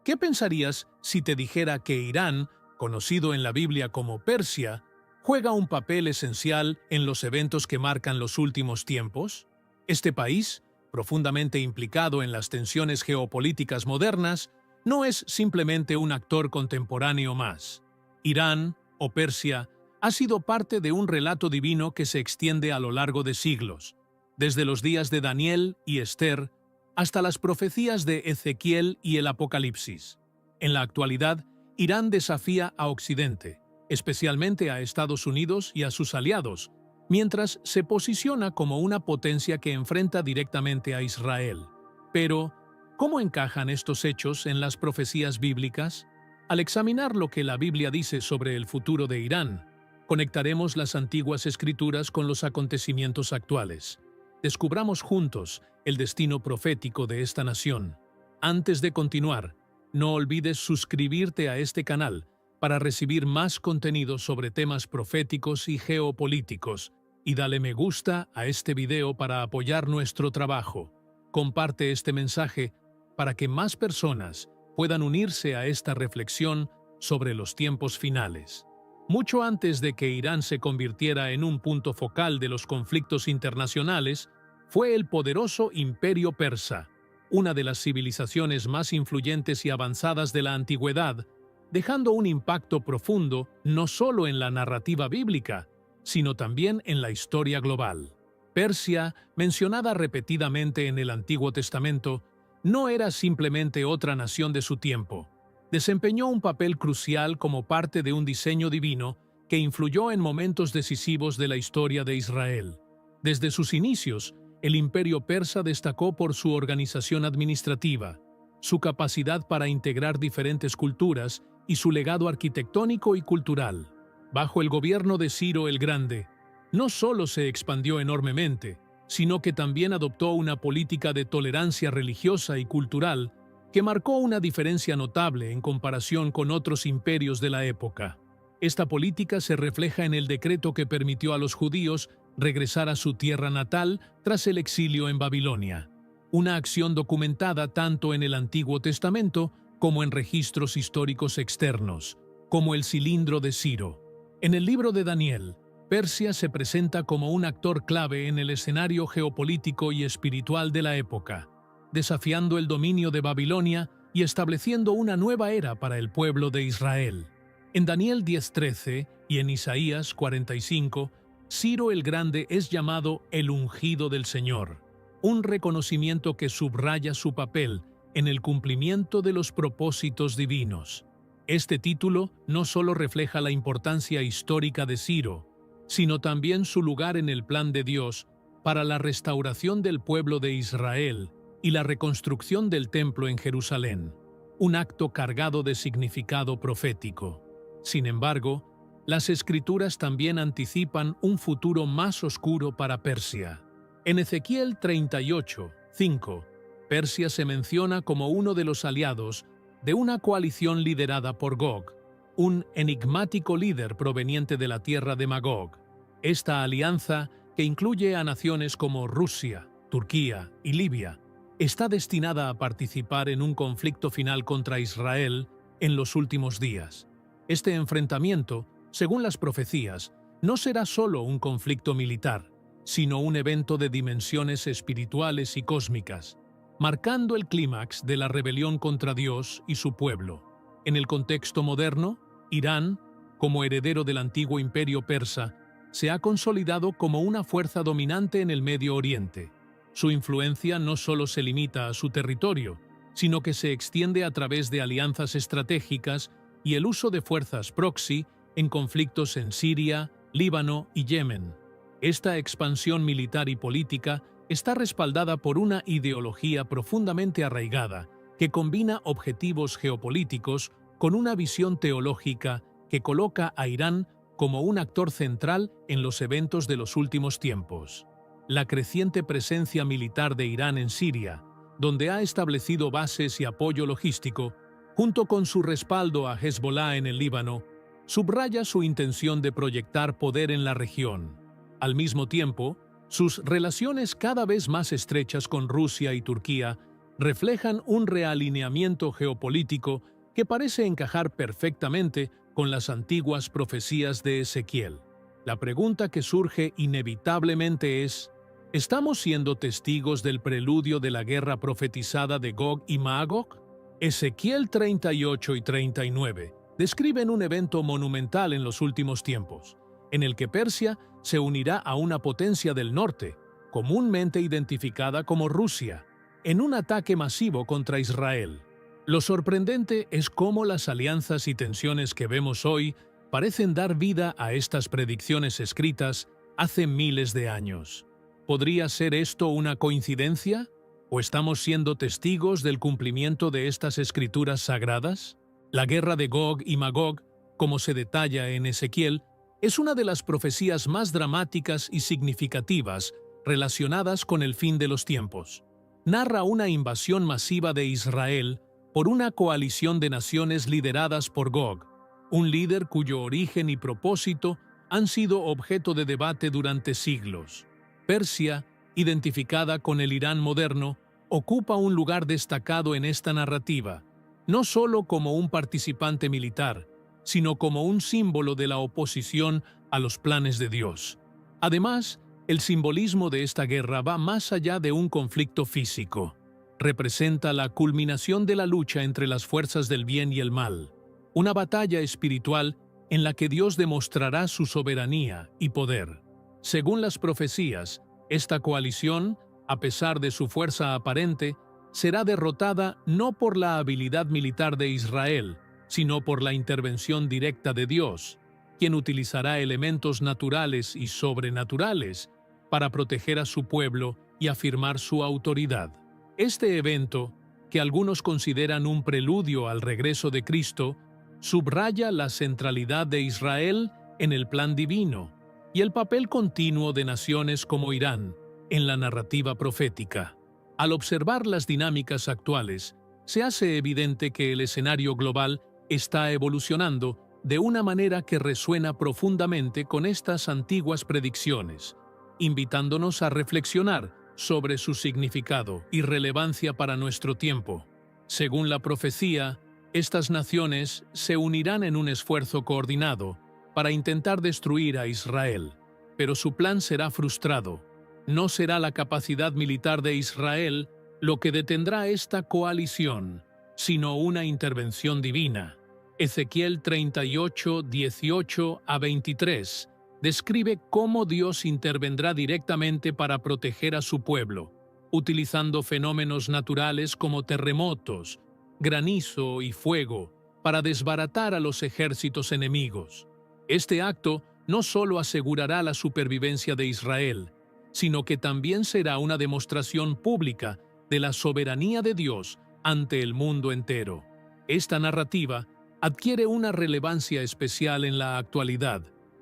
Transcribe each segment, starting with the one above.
¿Qué pensarías si te dijera que Irán, conocido en la Biblia como Persia, juega un papel esencial en los eventos que marcan los últimos tiempos? Este país, profundamente implicado en las tensiones geopolíticas modernas, no es simplemente un actor contemporáneo más. Irán, o Persia, ha sido parte de un relato divino que se extiende a lo largo de siglos, desde los días de Daniel y Esther hasta las profecías de Ezequiel y el Apocalipsis. En la actualidad, Irán desafía a Occidente, especialmente a Estados Unidos y a sus aliados, mientras se posiciona como una potencia que enfrenta directamente a Israel. Pero, ¿cómo encajan estos hechos en las profecías bíblicas? Al examinar lo que la Biblia dice sobre el futuro de Irán, conectaremos las antiguas escrituras con los acontecimientos actuales. Descubramos juntos el destino profético de esta nación. Antes de continuar, no olvides suscribirte a este canal para recibir más contenido sobre temas proféticos y geopolíticos, y dale me gusta a este video para apoyar nuestro trabajo. Comparte este mensaje para que más personas puedan unirse a esta reflexión sobre los tiempos finales. Mucho antes de que Irán se convirtiera en un punto focal de los conflictos internacionales, fue el poderoso Imperio Persa, una de las civilizaciones más influyentes y avanzadas de la antigüedad, dejando un impacto profundo no solo en la narrativa bíblica, sino también en la historia global. Persia, mencionada repetidamente en el Antiguo Testamento, no era simplemente otra nación de su tiempo. Desempeñó un papel crucial como parte de un diseño divino que influyó en momentos decisivos de la historia de Israel. Desde sus inicios, el Imperio Persa destacó por su organización administrativa, su capacidad para integrar diferentes culturas y su legado arquitectónico y cultural. Bajo el gobierno de Ciro el Grande, no solo se expandió enormemente, sino que también adoptó una política de tolerancia religiosa y cultural que marcó una diferencia notable en comparación con otros imperios de la época. Esta política se refleja en el decreto que permitió a los judíos regresar a su tierra natal tras el exilio en Babilonia, una acción documentada tanto en el Antiguo Testamento como en registros históricos externos, como el Cilindro de Ciro. En el libro de Daniel, Persia se presenta como un actor clave en el escenario geopolítico y espiritual de la época, desafiando el dominio de Babilonia y estableciendo una nueva era para el pueblo de Israel. En Daniel 10:13 y en Isaías 45, Ciro el Grande es llamado el ungido del Señor, un reconocimiento que subraya su papel en el cumplimiento de los propósitos divinos. Este título no solo refleja la importancia histórica de Ciro, sino también su lugar en el plan de Dios para la restauración del pueblo de Israel y la reconstrucción del templo en Jerusalén, un acto cargado de significado profético. Sin embargo, las Escrituras también anticipan un futuro más oscuro para Persia. En Ezequiel 38:5, Persia se menciona como uno de los aliados de una coalición liderada por Gog, un enigmático líder proveniente de la tierra de Magog. Esta alianza, que incluye a naciones como Rusia, Turquía y Libia, está destinada a participar en un conflicto final contra Israel en los últimos días. Este enfrentamiento, según las profecías, no será solo un conflicto militar, sino un evento de dimensiones espirituales y cósmicas, marcando el clímax de la rebelión contra Dios y su pueblo. En el contexto moderno, Irán, como heredero del antiguo imperio persa, se ha consolidado como una fuerza dominante en el Medio Oriente. Su influencia no solo se limita a su territorio, sino que se extiende a través de alianzas estratégicas y el uso de fuerzas proxy en conflictos en Siria, Líbano y Yemen. Esta expansión militar y política está respaldada por una ideología profundamente arraigada que combina objetivos geopolíticos con una visión teológica que coloca a Irán como un actor central en los eventos de los últimos tiempos. La creciente presencia militar de Irán en Siria, donde ha establecido bases y apoyo logístico, junto con su respaldo a Hezbollah en el Líbano, subraya su intención de proyectar poder en la región. Al mismo tiempo, sus relaciones cada vez más estrechas con Rusia y Turquía reflejan un realineamiento geopolítico que parece encajar perfectamente con las antiguas profecías de Ezequiel. La pregunta que surge inevitablemente es: ¿estamos siendo testigos del preludio de la guerra profetizada de Gog y Magog? Ezequiel 38 y 39 describen un evento monumental en los últimos tiempos, en el que Persia se unirá a una potencia del norte, comúnmente identificada como Rusia, en un ataque masivo contra Israel. Lo sorprendente es cómo las alianzas y tensiones que vemos hoy parecen dar vida a estas predicciones escritas hace miles de años. ¿Podría ser esto una coincidencia? ¿O estamos siendo testigos del cumplimiento de estas escrituras sagradas? La guerra de Gog y Magog, como se detalla en Ezequiel, es una de las profecías más dramáticas y significativas relacionadas con el fin de los tiempos. Narra una invasión masiva de Israel por una coalición de naciones lideradas por Gog, un líder cuyo origen y propósito han sido objeto de debate durante siglos. Persia, identificada con el Irán moderno, ocupa un lugar destacado en esta narrativa, no solo como un participante militar, sino como un símbolo de la oposición a los planes de Dios. Además, el simbolismo de esta guerra va más allá de un conflicto físico. Representa la culminación de la lucha entre las fuerzas del bien y el mal, una batalla espiritual en la que Dios demostrará su soberanía y poder. Según las profecías, esta coalición, a pesar de su fuerza aparente, será derrotada no por la habilidad militar de Israel, sino por la intervención directa de Dios, quien utilizará elementos naturales y sobrenaturales para proteger a su pueblo y afirmar su autoridad. Este evento, que algunos consideran un preludio al regreso de Cristo, subraya la centralidad de Israel en el plan divino y el papel continuo de naciones como Irán en la narrativa profética. Al observar las dinámicas actuales, se hace evidente que el escenario global está evolucionando de una manera que resuena profundamente con estas antiguas predicciones, invitándonos a reflexionar sobre su significado y relevancia para nuestro tiempo. Según la profecía, estas naciones se unirán en un esfuerzo coordinado para intentar destruir a Israel, pero su plan será frustrado. No será la capacidad militar de Israel lo que detendrá esta coalición, sino una intervención divina. Ezequiel 38, 18 a 23 describe cómo Dios intervendrá directamente para proteger a su pueblo, utilizando fenómenos naturales como terremotos, granizo y fuego para desbaratar a los ejércitos enemigos. Este acto no solo asegurará la supervivencia de Israel, sino que también será una demostración pública de la soberanía de Dios ante el mundo entero. Esta narrativa adquiere una relevancia especial en la actualidad,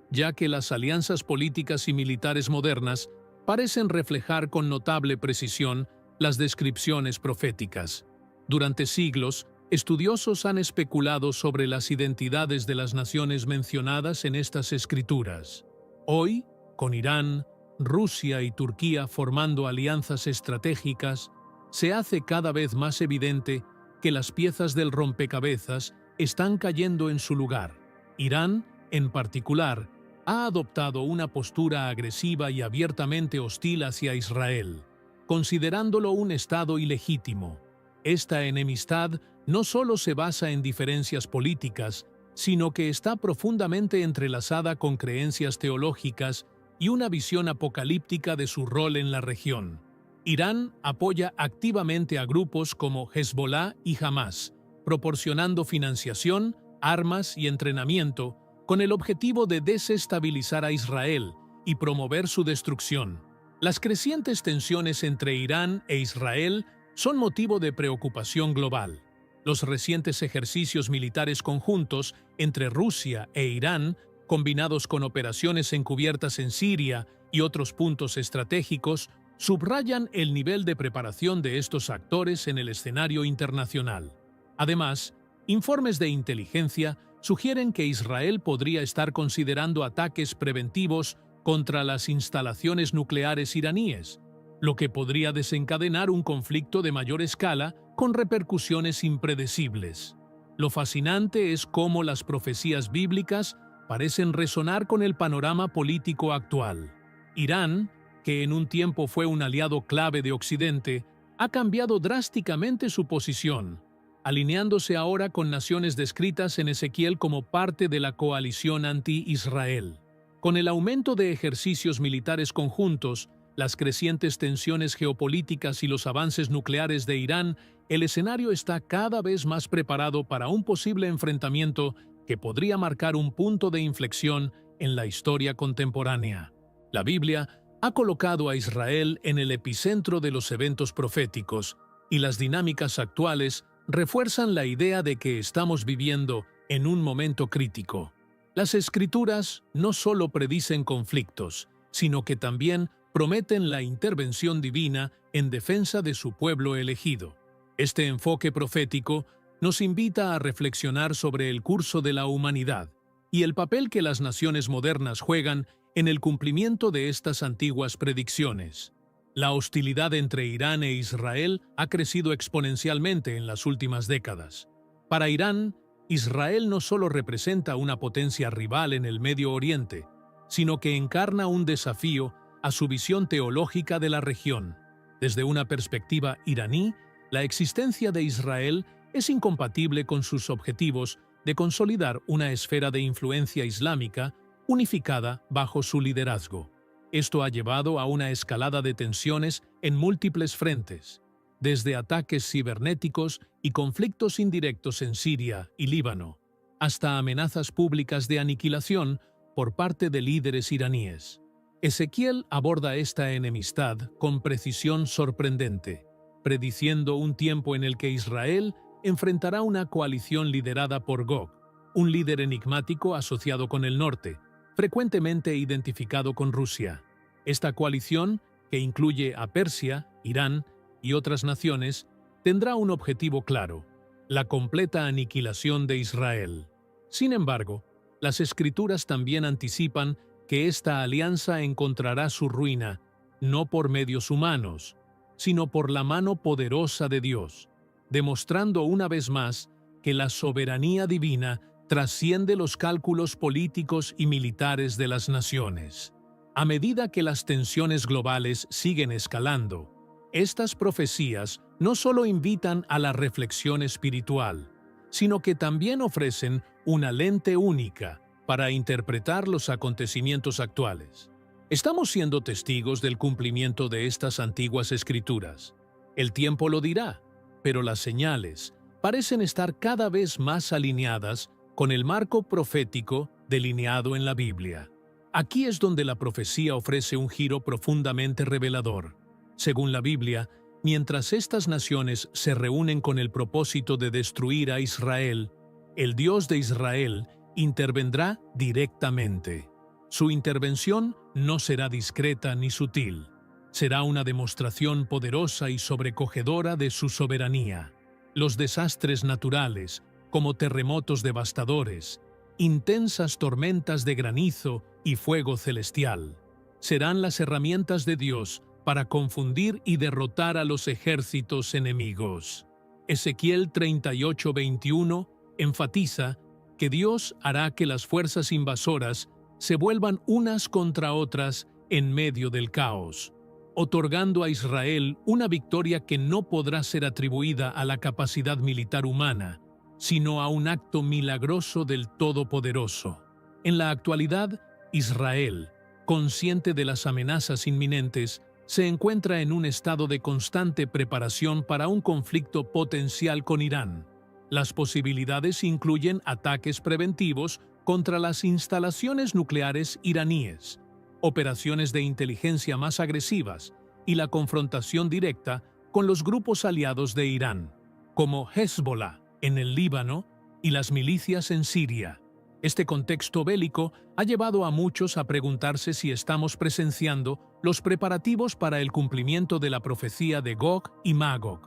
ya que las alianzas políticas y militares modernas parecen reflejar con notable precisión las descripciones proféticas. Durante siglos, estudiosos han especulado sobre las identidades de las naciones mencionadas en estas escrituras. Hoy, con Irán, Rusia y Turquía formando alianzas estratégicas, se hace cada vez más evidente que las piezas del rompecabezas están cayendo en su lugar. Irán, en particular, ha adoptado una postura agresiva y abiertamente hostil hacia Israel, considerándolo un Estado ilegítimo. Esta enemistad no solo se basa en diferencias políticas, sino que está profundamente entrelazada con creencias teológicas y una visión apocalíptica de su rol en la región. Irán apoya activamente a grupos como Hezbollah y Hamás, proporcionando financiación, armas y entrenamiento con el objetivo de desestabilizar a Israel y promover su destrucción. Las crecientes tensiones entre Irán e Israel son motivo de preocupación global. Los recientes ejercicios militares conjuntos entre Rusia e Irán, combinados con operaciones encubiertas en Siria y otros puntos estratégicos, subrayan el nivel de preparación de estos actores en el escenario internacional. Además, informes de inteligencia sugieren que Israel podría estar considerando ataques preventivos contra las instalaciones nucleares iraníes, lo que podría desencadenar un conflicto de mayor escala con repercusiones impredecibles. Lo fascinante es cómo las profecías bíblicas parecen resonar con el panorama político actual. Irán, que en un tiempo fue un aliado clave de Occidente, ha cambiado drásticamente su posición, alineándose ahora con naciones descritas en Ezequiel como parte de la coalición anti-Israel. Con el aumento de ejercicios militares conjuntos, las crecientes tensiones geopolíticas y los avances nucleares de Irán, el escenario está cada vez más preparado para un posible enfrentamiento que podría marcar un punto de inflexión en la historia contemporánea. La Biblia ha colocado a Israel en el epicentro de los eventos proféticos, y las dinámicas actuales refuerzan la idea de que estamos viviendo en un momento crítico. Las Escrituras no solo predicen conflictos, sino que también prometen la intervención divina en defensa de su pueblo elegido. Este enfoque profético nos invita a reflexionar sobre el curso de la humanidad y el papel que las naciones modernas juegan en el cumplimiento de estas antiguas predicciones. La hostilidad entre Irán e Israel ha crecido exponencialmente en las últimas décadas. Para Irán, Israel no solo representa una potencia rival en el Medio Oriente, sino que encarna un desafío a su visión teológica de la región. Desde una perspectiva iraní, la existencia de Israel es incompatible con sus objetivos de consolidar una esfera de influencia islámica unificada bajo su liderazgo. Esto ha llevado a una escalada de tensiones en múltiples frentes, desde ataques cibernéticos y conflictos indirectos en Siria y Líbano, hasta amenazas públicas de aniquilación por parte de líderes iraníes. Ezequiel aborda esta enemistad con precisión sorprendente, prediciendo un tiempo en el que Israel enfrentará una coalición liderada por Gog, un líder enigmático asociado con el norte, frecuentemente identificado con Rusia. Esta coalición, que incluye a Persia, Irán y otras naciones, tendrá un objetivo claro: la completa aniquilación de Israel. Sin embargo, las Escrituras también anticipan que esta alianza encontrará su ruina no por medios humanos, sino por la mano poderosa de Dios, demostrando una vez más que la soberanía divina trasciende los cálculos políticos y militares de las naciones. A medida que las tensiones globales siguen escalando, estas profecías no solo invitan a la reflexión espiritual, sino que también ofrecen una lente única para interpretar los acontecimientos actuales. Estamos siendo testigos del cumplimiento de estas antiguas escrituras. El tiempo lo dirá, pero las señales parecen estar cada vez más alineadas con el marco profético delineado en la Biblia. Aquí es donde la profecía ofrece un giro profundamente revelador. Según la Biblia, mientras estas naciones se reúnen con el propósito de destruir a Israel, el Dios de Israel intervendrá directamente. Su intervención no será discreta ni sutil. Será una demostración poderosa y sobrecogedora de su soberanía. Los desastres naturales, como terremotos devastadores, intensas tormentas de granizo y fuego celestial, serán las herramientas de Dios para confundir y derrotar a los ejércitos enemigos. Ezequiel 38:21 enfatiza que Dios hará que las fuerzas invasoras se vuelvan unas contra otras en medio del caos, otorgando a Israel una victoria que no podrá ser atribuida a la capacidad militar humana, sino a un acto milagroso del Todopoderoso. En la actualidad, Israel, consciente de las amenazas inminentes, se encuentra en un estado de constante preparación para un conflicto potencial con Irán. Las posibilidades incluyen ataques preventivos contra las instalaciones nucleares iraníes, operaciones de inteligencia más agresivas y la confrontación directa con los grupos aliados de Irán, como Hezbollah en el Líbano y las milicias en Siria. Este contexto bélico ha llevado a muchos a preguntarse si estamos presenciando los preparativos para el cumplimiento de la profecía de Gog y Magog.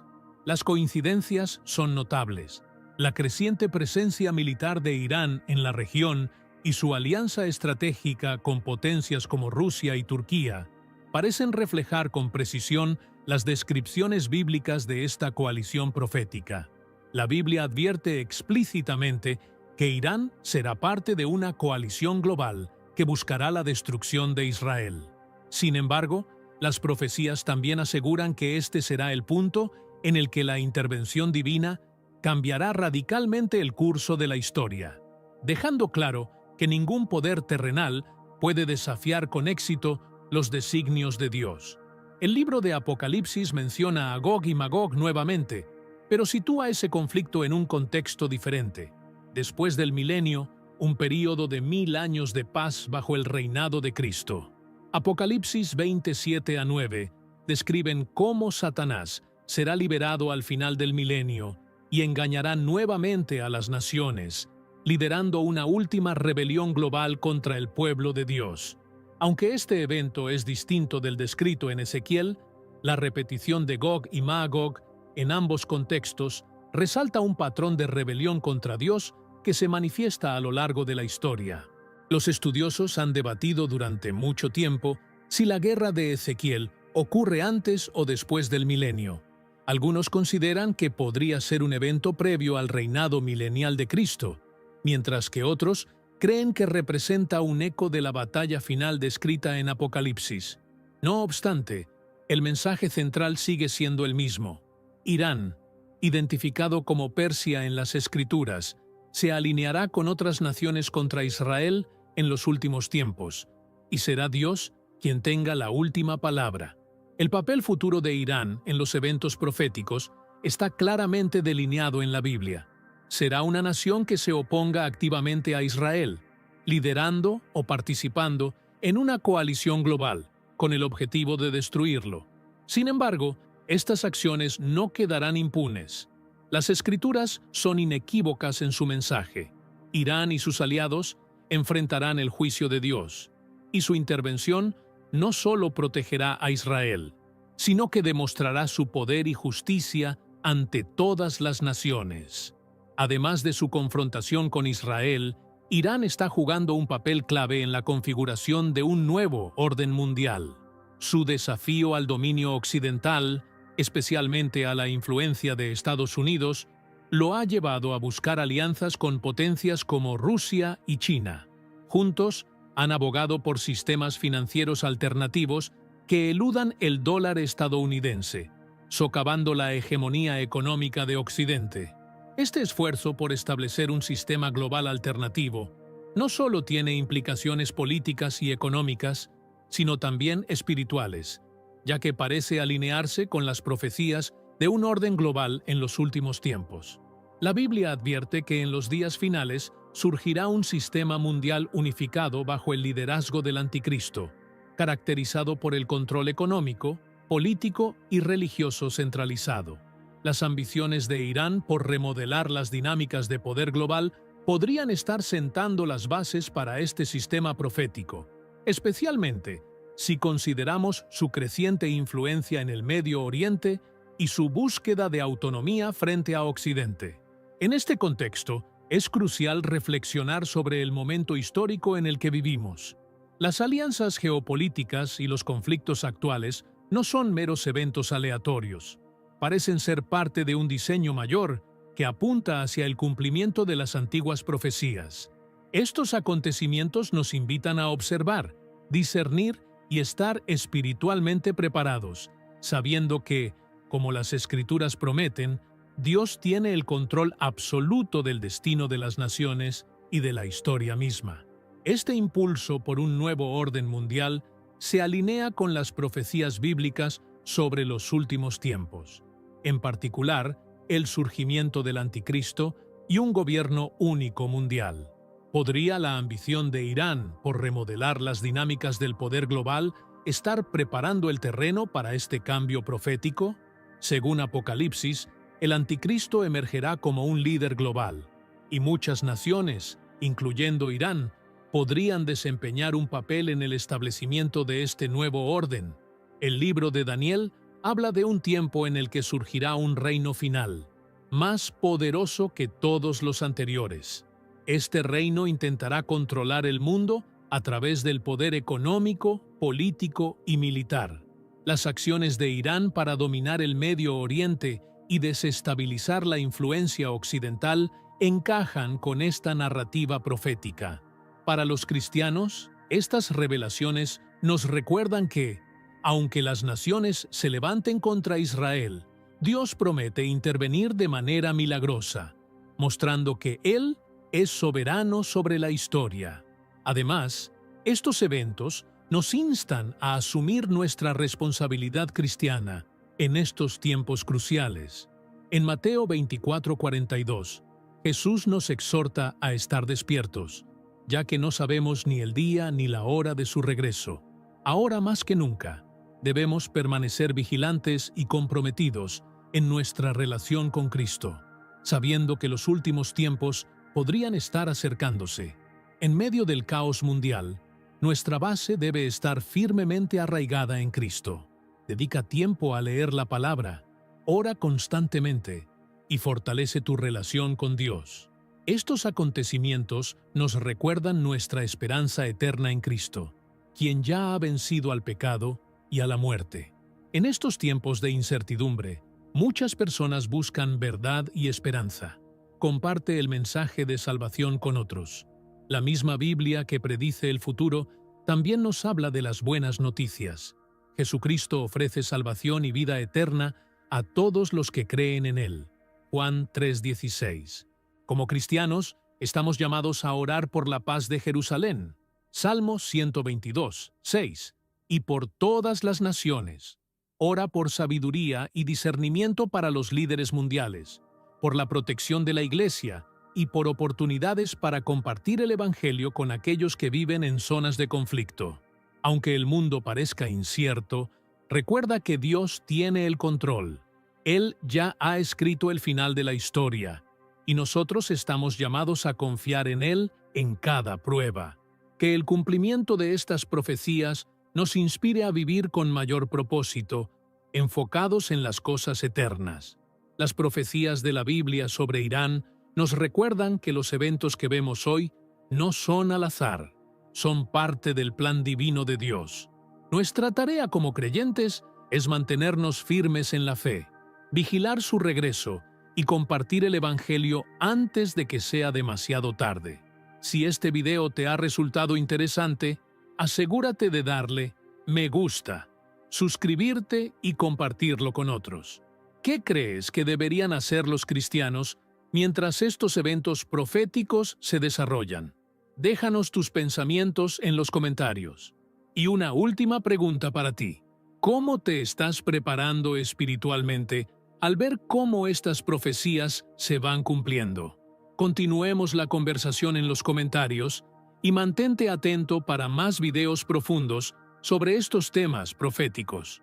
Las coincidencias son notables. La creciente presencia militar de Irán en la región y su alianza estratégica con potencias como Rusia y Turquía parecen reflejar con precisión las descripciones bíblicas de esta coalición profética. La Biblia advierte explícitamente que Irán será parte de una coalición global que buscará la destrucción de Israel. Sin embargo, las profecías también aseguran que este será el punto en el que la intervención divina cambiará radicalmente el curso de la historia, dejando claro que ningún poder terrenal puede desafiar con éxito los designios de Dios. El libro de Apocalipsis menciona a Gog y Magog nuevamente, pero sitúa ese conflicto en un contexto diferente. Después del milenio, un período de 1000 años de paz bajo el reinado de Cristo. Apocalipsis 27-9 describen cómo Satanás será liberado al final del milenio y engañará nuevamente a las naciones, liderando una última rebelión global contra el pueblo de Dios. Aunque este evento es distinto del descrito en Ezequiel, la repetición de Gog y Magog en ambos contextos resalta un patrón de rebelión contra Dios que se manifiesta a lo largo de la historia. Los estudiosos han debatido durante mucho tiempo si la guerra de Ezequiel ocurre antes o después del milenio. Algunos consideran que podría ser un evento previo al reinado milenial de Cristo, mientras que otros creen que representa un eco de la batalla final descrita en Apocalipsis. No obstante, el mensaje central sigue siendo el mismo. Irán, identificado como Persia en las Escrituras, se alineará con otras naciones contra Israel en los últimos tiempos, y será Dios quien tenga la última palabra. El papel futuro de Irán en los eventos proféticos está claramente delineado en la Biblia. Será una nación que se oponga activamente a Israel, liderando o participando en una coalición global, con el objetivo de destruirlo. Sin embargo, estas acciones no quedarán impunes. Las Escrituras son inequívocas en su mensaje. Irán y sus aliados enfrentarán el juicio de Dios, y su intervención no solo protegerá a Israel, sino que demostrará su poder y justicia ante todas las naciones. Además de su confrontación con Israel, Irán está jugando un papel clave en la configuración de un nuevo orden mundial. Su desafío al dominio occidental, especialmente a la influencia de Estados Unidos, lo ha llevado a buscar alianzas con potencias como Rusia y China. Juntos, han abogado por sistemas financieros alternativos que eludan el dólar estadounidense, socavando la hegemonía económica de Occidente. Este esfuerzo por establecer un sistema global alternativo no solo tiene implicaciones políticas y económicas, sino también espirituales, ya que parece alinearse con las profecías de un orden global en los últimos tiempos. La Biblia advierte que en los días finales surgirá un sistema mundial unificado bajo el liderazgo del Anticristo, caracterizado por el control económico, político y religioso centralizado. Las ambiciones de Irán por remodelar las dinámicas de poder global podrían estar sentando las bases para este sistema profético, especialmente si consideramos su creciente influencia en el Medio Oriente y su búsqueda de autonomía frente a Occidente. En este contexto, es crucial reflexionar sobre el momento histórico en el que vivimos. Las alianzas geopolíticas y los conflictos actuales no son meros eventos aleatorios. Parecen ser parte de un diseño mayor que apunta hacia el cumplimiento de las antiguas profecías. Estos acontecimientos nos invitan a observar, discernir y estar espiritualmente preparados, sabiendo que, como las Escrituras prometen, Dios tiene el control absoluto del destino de las naciones y de la historia misma. Este impulso por un nuevo orden mundial se alinea con las profecías bíblicas sobre los últimos tiempos, en particular, el surgimiento del Anticristo y un gobierno único mundial. ¿Podría la ambición de Irán por remodelar las dinámicas del poder global estar preparando el terreno para este cambio profético? Según Apocalipsis, el Anticristo emergerá como un líder global, y muchas naciones, incluyendo Irán, podrían desempeñar un papel en el establecimiento de este nuevo orden. El libro de Daniel habla de un tiempo en el que surgirá un reino final, más poderoso que todos los anteriores. Este reino intentará controlar el mundo a través del poder económico, político y militar. Las acciones de Irán para dominar el Medio Oriente y desestabilizar la influencia occidental encajan con esta narrativa profética. Para los cristianos, estas revelaciones nos recuerdan que, aunque las naciones se levanten contra Israel, Dios promete intervenir de manera milagrosa, mostrando que Él es soberano sobre la historia. Además, estos eventos nos instan a asumir nuestra responsabilidad cristiana en estos tiempos cruciales. En Mateo 24:42, Jesús nos exhorta a estar despiertos, ya que no sabemos ni el día ni la hora de su regreso. Ahora más que nunca, debemos permanecer vigilantes y comprometidos en nuestra relación con Cristo, sabiendo que los últimos tiempos podrían estar acercándose. En medio del caos mundial, nuestra base debe estar firmemente arraigada en Cristo. Dedica tiempo a leer la palabra, ora constantemente y fortalece tu relación con Dios. Estos acontecimientos nos recuerdan nuestra esperanza eterna en Cristo, quien ya ha vencido al pecado y a la muerte. En estos tiempos de incertidumbre, muchas personas buscan verdad y esperanza. Comparte el mensaje de salvación con otros. La misma Biblia que predice el futuro también nos habla de las buenas noticias. Jesucristo ofrece salvación y vida eterna a todos los que creen en Él. Juan 3:16. Como cristianos, estamos llamados a orar por la paz de Jerusalén. Salmo 122:6. Y por todas las naciones. Ora por sabiduría y discernimiento para los líderes mundiales, por la protección de la Iglesia y por oportunidades para compartir el Evangelio con aquellos que viven en zonas de conflicto. Aunque el mundo parezca incierto, recuerda que Dios tiene el control. Él ya ha escrito el final de la historia, y nosotros estamos llamados a confiar en Él en cada prueba. Que el cumplimiento de estas profecías nos inspire a vivir con mayor propósito, enfocados en las cosas eternas. Las profecías de la Biblia sobre Irán nos recuerdan que los eventos que vemos hoy no son al azar, son parte del plan divino de Dios. Nuestra tarea como creyentes es mantenernos firmes en la fe, vigilar su regreso y compartir el Evangelio antes de que sea demasiado tarde. Si este video te ha resultado interesante, asegúrate de darle me gusta, suscribirte y compartirlo con otros. ¿Qué crees que deberían hacer los cristianos mientras estos eventos proféticos se desarrollan? Déjanos tus pensamientos en los comentarios. Y una última pregunta para ti. ¿Cómo te estás preparando espiritualmente al ver cómo estas profecías se van cumpliendo? Continuemos la conversación en los comentarios y mantente atento para más videos profundos sobre estos temas proféticos.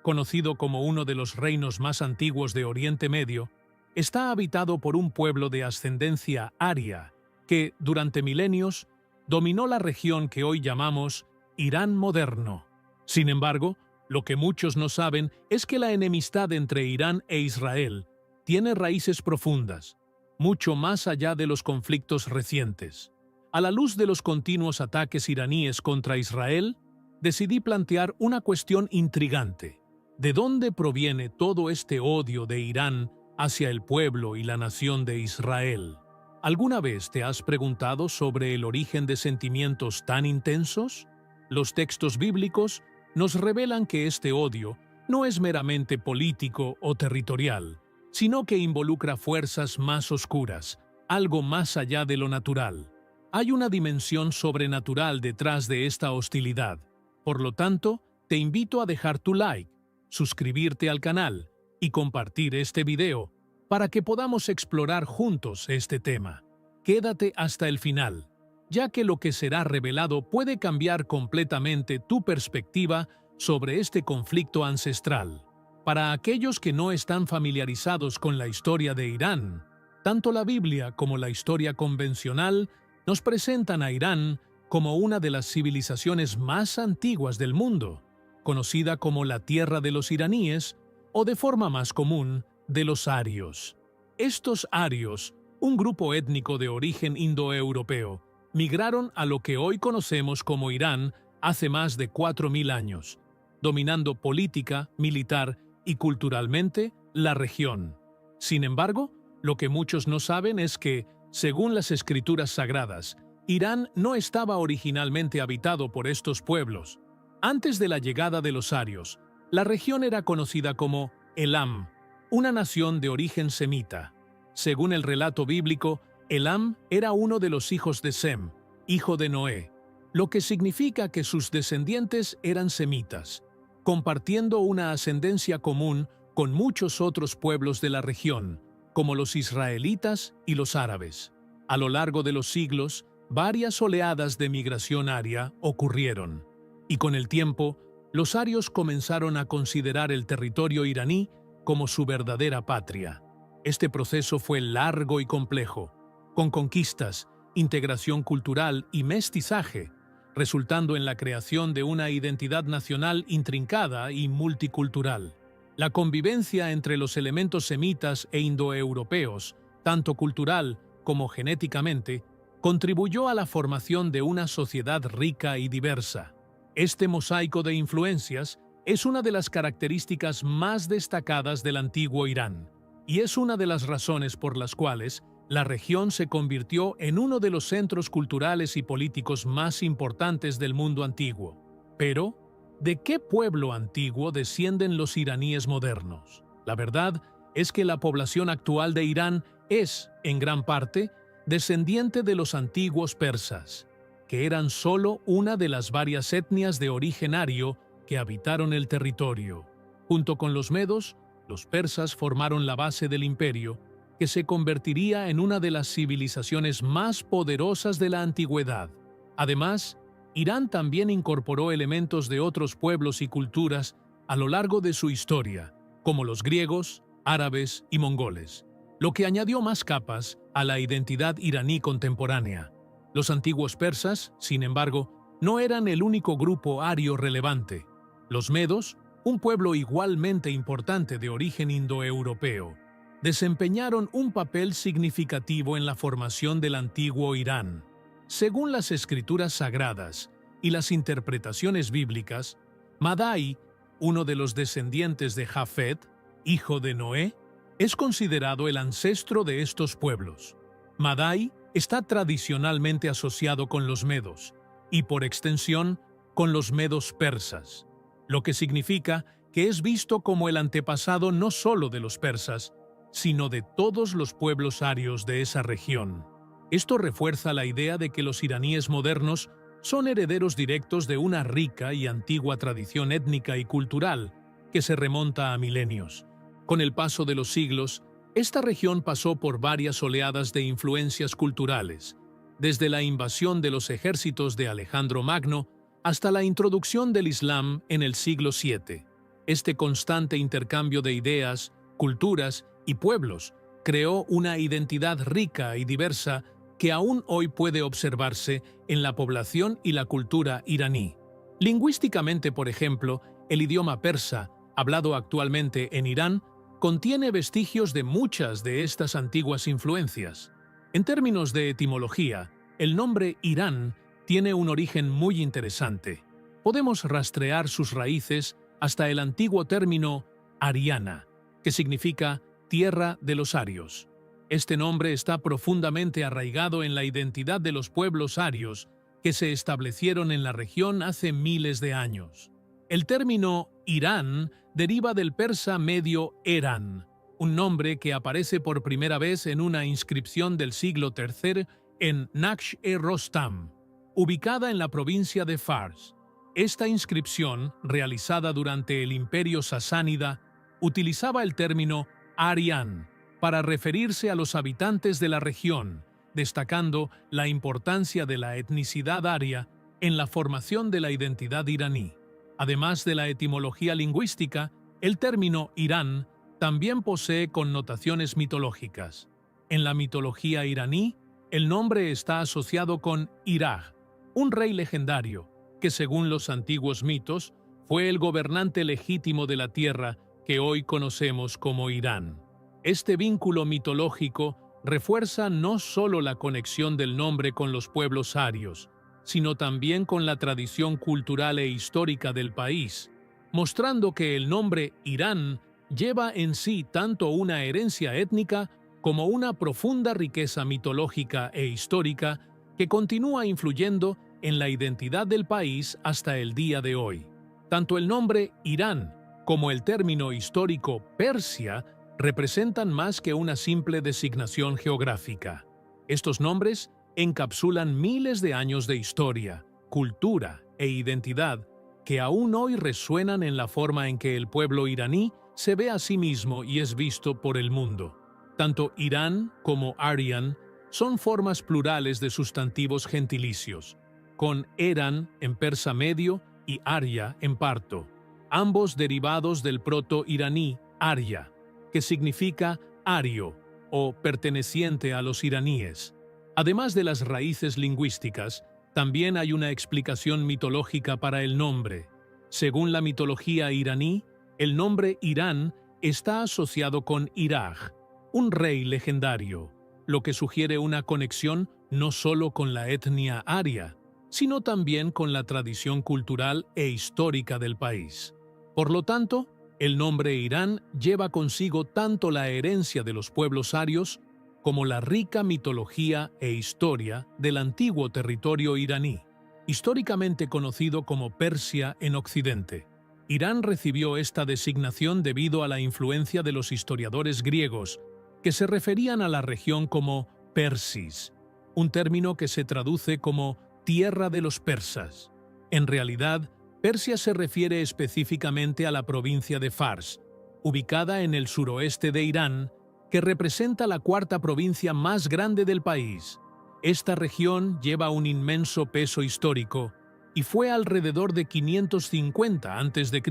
Conocido como uno de los reinos más antiguos de Oriente Medio, está habitado por un pueblo de ascendencia aria que, durante milenios, dominó la región que hoy llamamos Irán moderno. Sin embargo, lo que muchos no saben es que la enemistad entre Irán e Israel tiene raíces profundas, mucho más allá de los conflictos recientes. A la luz de los continuos ataques iraníes contra Israel, decidí plantear una cuestión intrigante. ¿De dónde proviene todo este odio de Irán hacia el pueblo y la nación de Israel? ¿Alguna vez te has preguntado sobre el origen de sentimientos tan intensos? Los textos bíblicos nos revelan que este odio no es meramente político o territorial, sino que involucra fuerzas más oscuras, algo más allá de lo natural. Hay una dimensión sobrenatural detrás de esta hostilidad. Por lo tanto, te invito a dejar tu like, suscribirte al canal y compartir este video para que podamos explorar juntos este tema. Quédate hasta el final, ya que lo que será revelado puede cambiar completamente tu perspectiva sobre este conflicto ancestral. Para aquellos que no están familiarizados con la historia de Irán, tanto la Biblia como la historia convencional nos presentan a Irán como una de las civilizaciones más antiguas del mundo, conocida como la tierra de los iraníes o de forma más común, de los arios. Estos arios, un grupo étnico de origen indoeuropeo, migraron a lo que hoy conocemos como Irán hace más de 4.000 años, dominando política, militar y culturalmente la región. Sin embargo, lo que muchos no saben es que, según las escrituras sagradas, Irán no estaba originalmente habitado por estos pueblos. Antes de la llegada de los arios, la región era conocida como Elam, una nación de origen semita. Según el relato bíblico, Elam era uno de los hijos de Sem, hijo de Noé, lo que significa que sus descendientes eran semitas, compartiendo una ascendencia común con muchos otros pueblos de la región, como los israelitas y los árabes. A lo largo de los siglos, varias oleadas de migración aria ocurrieron, y con el tiempo, los arios comenzaron a considerar el territorio iraní como su verdadera patria. Este proceso fue largo y complejo, con conquistas, integración cultural y mestizaje, resultando en la creación de una identidad nacional intrincada y multicultural. La convivencia entre los elementos semitas e indoeuropeos, tanto cultural como genéticamente, contribuyó a la formación de una sociedad rica y diversa. Este mosaico de influencias es una de las características más destacadas del antiguo Irán, y es una de las razones por las cuales la región se convirtió en uno de los centros culturales y políticos más importantes del mundo antiguo. Pero, ¿de qué pueblo antiguo descienden los iraníes modernos? La verdad es que la población actual de Irán es, en gran parte, descendiente de los antiguos persas, que eran solo una de las varias etnias de origen ario que habitaron el territorio. Junto con los medos, los persas formaron la base del imperio, que se convertiría en una de las civilizaciones más poderosas de la antigüedad. Además, Irán también incorporó elementos de otros pueblos y culturas a lo largo de su historia, como los griegos, árabes y mongoles, lo que añadió más capas a la identidad iraní contemporánea. Los antiguos persas, sin embargo, no eran el único grupo ario relevante. Los medos, un pueblo igualmente importante de origen indoeuropeo, desempeñaron un papel significativo en la formación del antiguo Irán. Según las escrituras sagradas y las interpretaciones bíblicas, Madai, uno de los descendientes de Jafet, hijo de Noé, es considerado el ancestro de estos pueblos. Madai está tradicionalmente asociado con los medos y, por extensión, con los medos persas, lo que significa que es visto como el antepasado no solo de los persas, sino de todos los pueblos arios de esa región. Esto refuerza la idea de que los iraníes modernos son herederos directos de una rica y antigua tradición étnica y cultural que se remonta a milenios. Con el paso de los siglos, esta región pasó por varias oleadas de influencias culturales, desde la invasión de los ejércitos de Alejandro Magno hasta la introducción del Islam en el siglo VII. Este constante intercambio de ideas, culturas y pueblos creó una identidad rica y diversa que aún hoy puede observarse en la población y la cultura iraní. Lingüísticamente, por ejemplo, el idioma persa, hablado actualmente en Irán, contiene vestigios de muchas de estas antiguas influencias. En términos de etimología, el nombre Irán tiene un origen muy interesante. Podemos rastrear sus raíces hasta el antiguo término ariana, que significa tierra de los arios. Este nombre está profundamente arraigado en la identidad de los pueblos arios que se establecieron en la región hace miles de años. El término Irán deriva del persa medio Eran, un nombre que aparece por primera vez en una inscripción del siglo III en Naqsh-e-Rostam, ubicada en la provincia de Fars. Esta inscripción, realizada durante el Imperio Sasánida, utilizaba el término Aryan para referirse a los habitantes de la región, destacando la importancia de la etnicidad aria en la formación de la identidad iraní. Además de la etimología lingüística, el término Irán también posee connotaciones mitológicas. En la mitología iraní, el nombre está asociado con Iraj, un rey legendario, que según los antiguos mitos, fue el gobernante legítimo de la tierra que hoy conocemos como Irán. Este vínculo mitológico refuerza no solo la conexión del nombre con los pueblos arios, sino también con la tradición cultural e histórica del país, mostrando que el nombre Irán lleva en sí tanto una herencia étnica como una profunda riqueza mitológica e histórica que continúa influyendo en la identidad del país hasta el día de hoy. Tanto el nombre Irán como el término histórico Persia representan más que una simple designación geográfica. Estos nombres encapsulan miles de años de historia, cultura e identidad que aún hoy resuenan en la forma en que el pueblo iraní se ve a sí mismo y es visto por el mundo. Tanto Irán como Aryan son formas plurales de sustantivos gentilicios, con Eran en persa medio y Arya en parto, ambos derivados del proto-iraní Arya, que significa ario o perteneciente a los iraníes. Además de las raíces lingüísticas, también hay una explicación mitológica para el nombre. Según la mitología iraní, el nombre Irán está asociado con Irak, un rey legendario, lo que sugiere una conexión no solo con la etnia aria, sino también con la tradición cultural e histórica del país. Por lo tanto, el nombre Irán lleva consigo tanto la herencia de los pueblos arios como la rica mitología e historia del antiguo territorio iraní, históricamente conocido como Persia en Occidente. Irán recibió esta designación debido a la influencia de los historiadores griegos, que se referían a la región como Persis, un término que se traduce como tierra de los persas. En realidad, Persia se refiere específicamente a la provincia de Fars, ubicada en el suroeste de Irán, que representa la cuarta provincia más grande del país. Esta región lleva un inmenso peso histórico y fue alrededor de 550 a.C.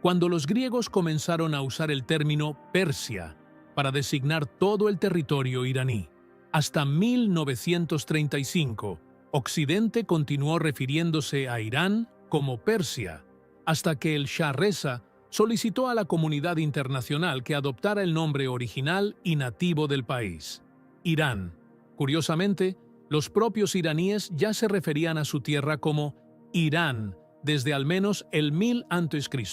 cuando los griegos comenzaron a usar el término Persia para designar todo el territorio iraní. Hasta 1935, Occidente continuó refiriéndose a Irán como Persia, hasta que el Shah Reza solicitó a la comunidad internacional que adoptara el nombre original y nativo del país, Irán. Curiosamente, los propios iraníes ya se referían a su tierra como Irán desde al menos el 1000 a.C.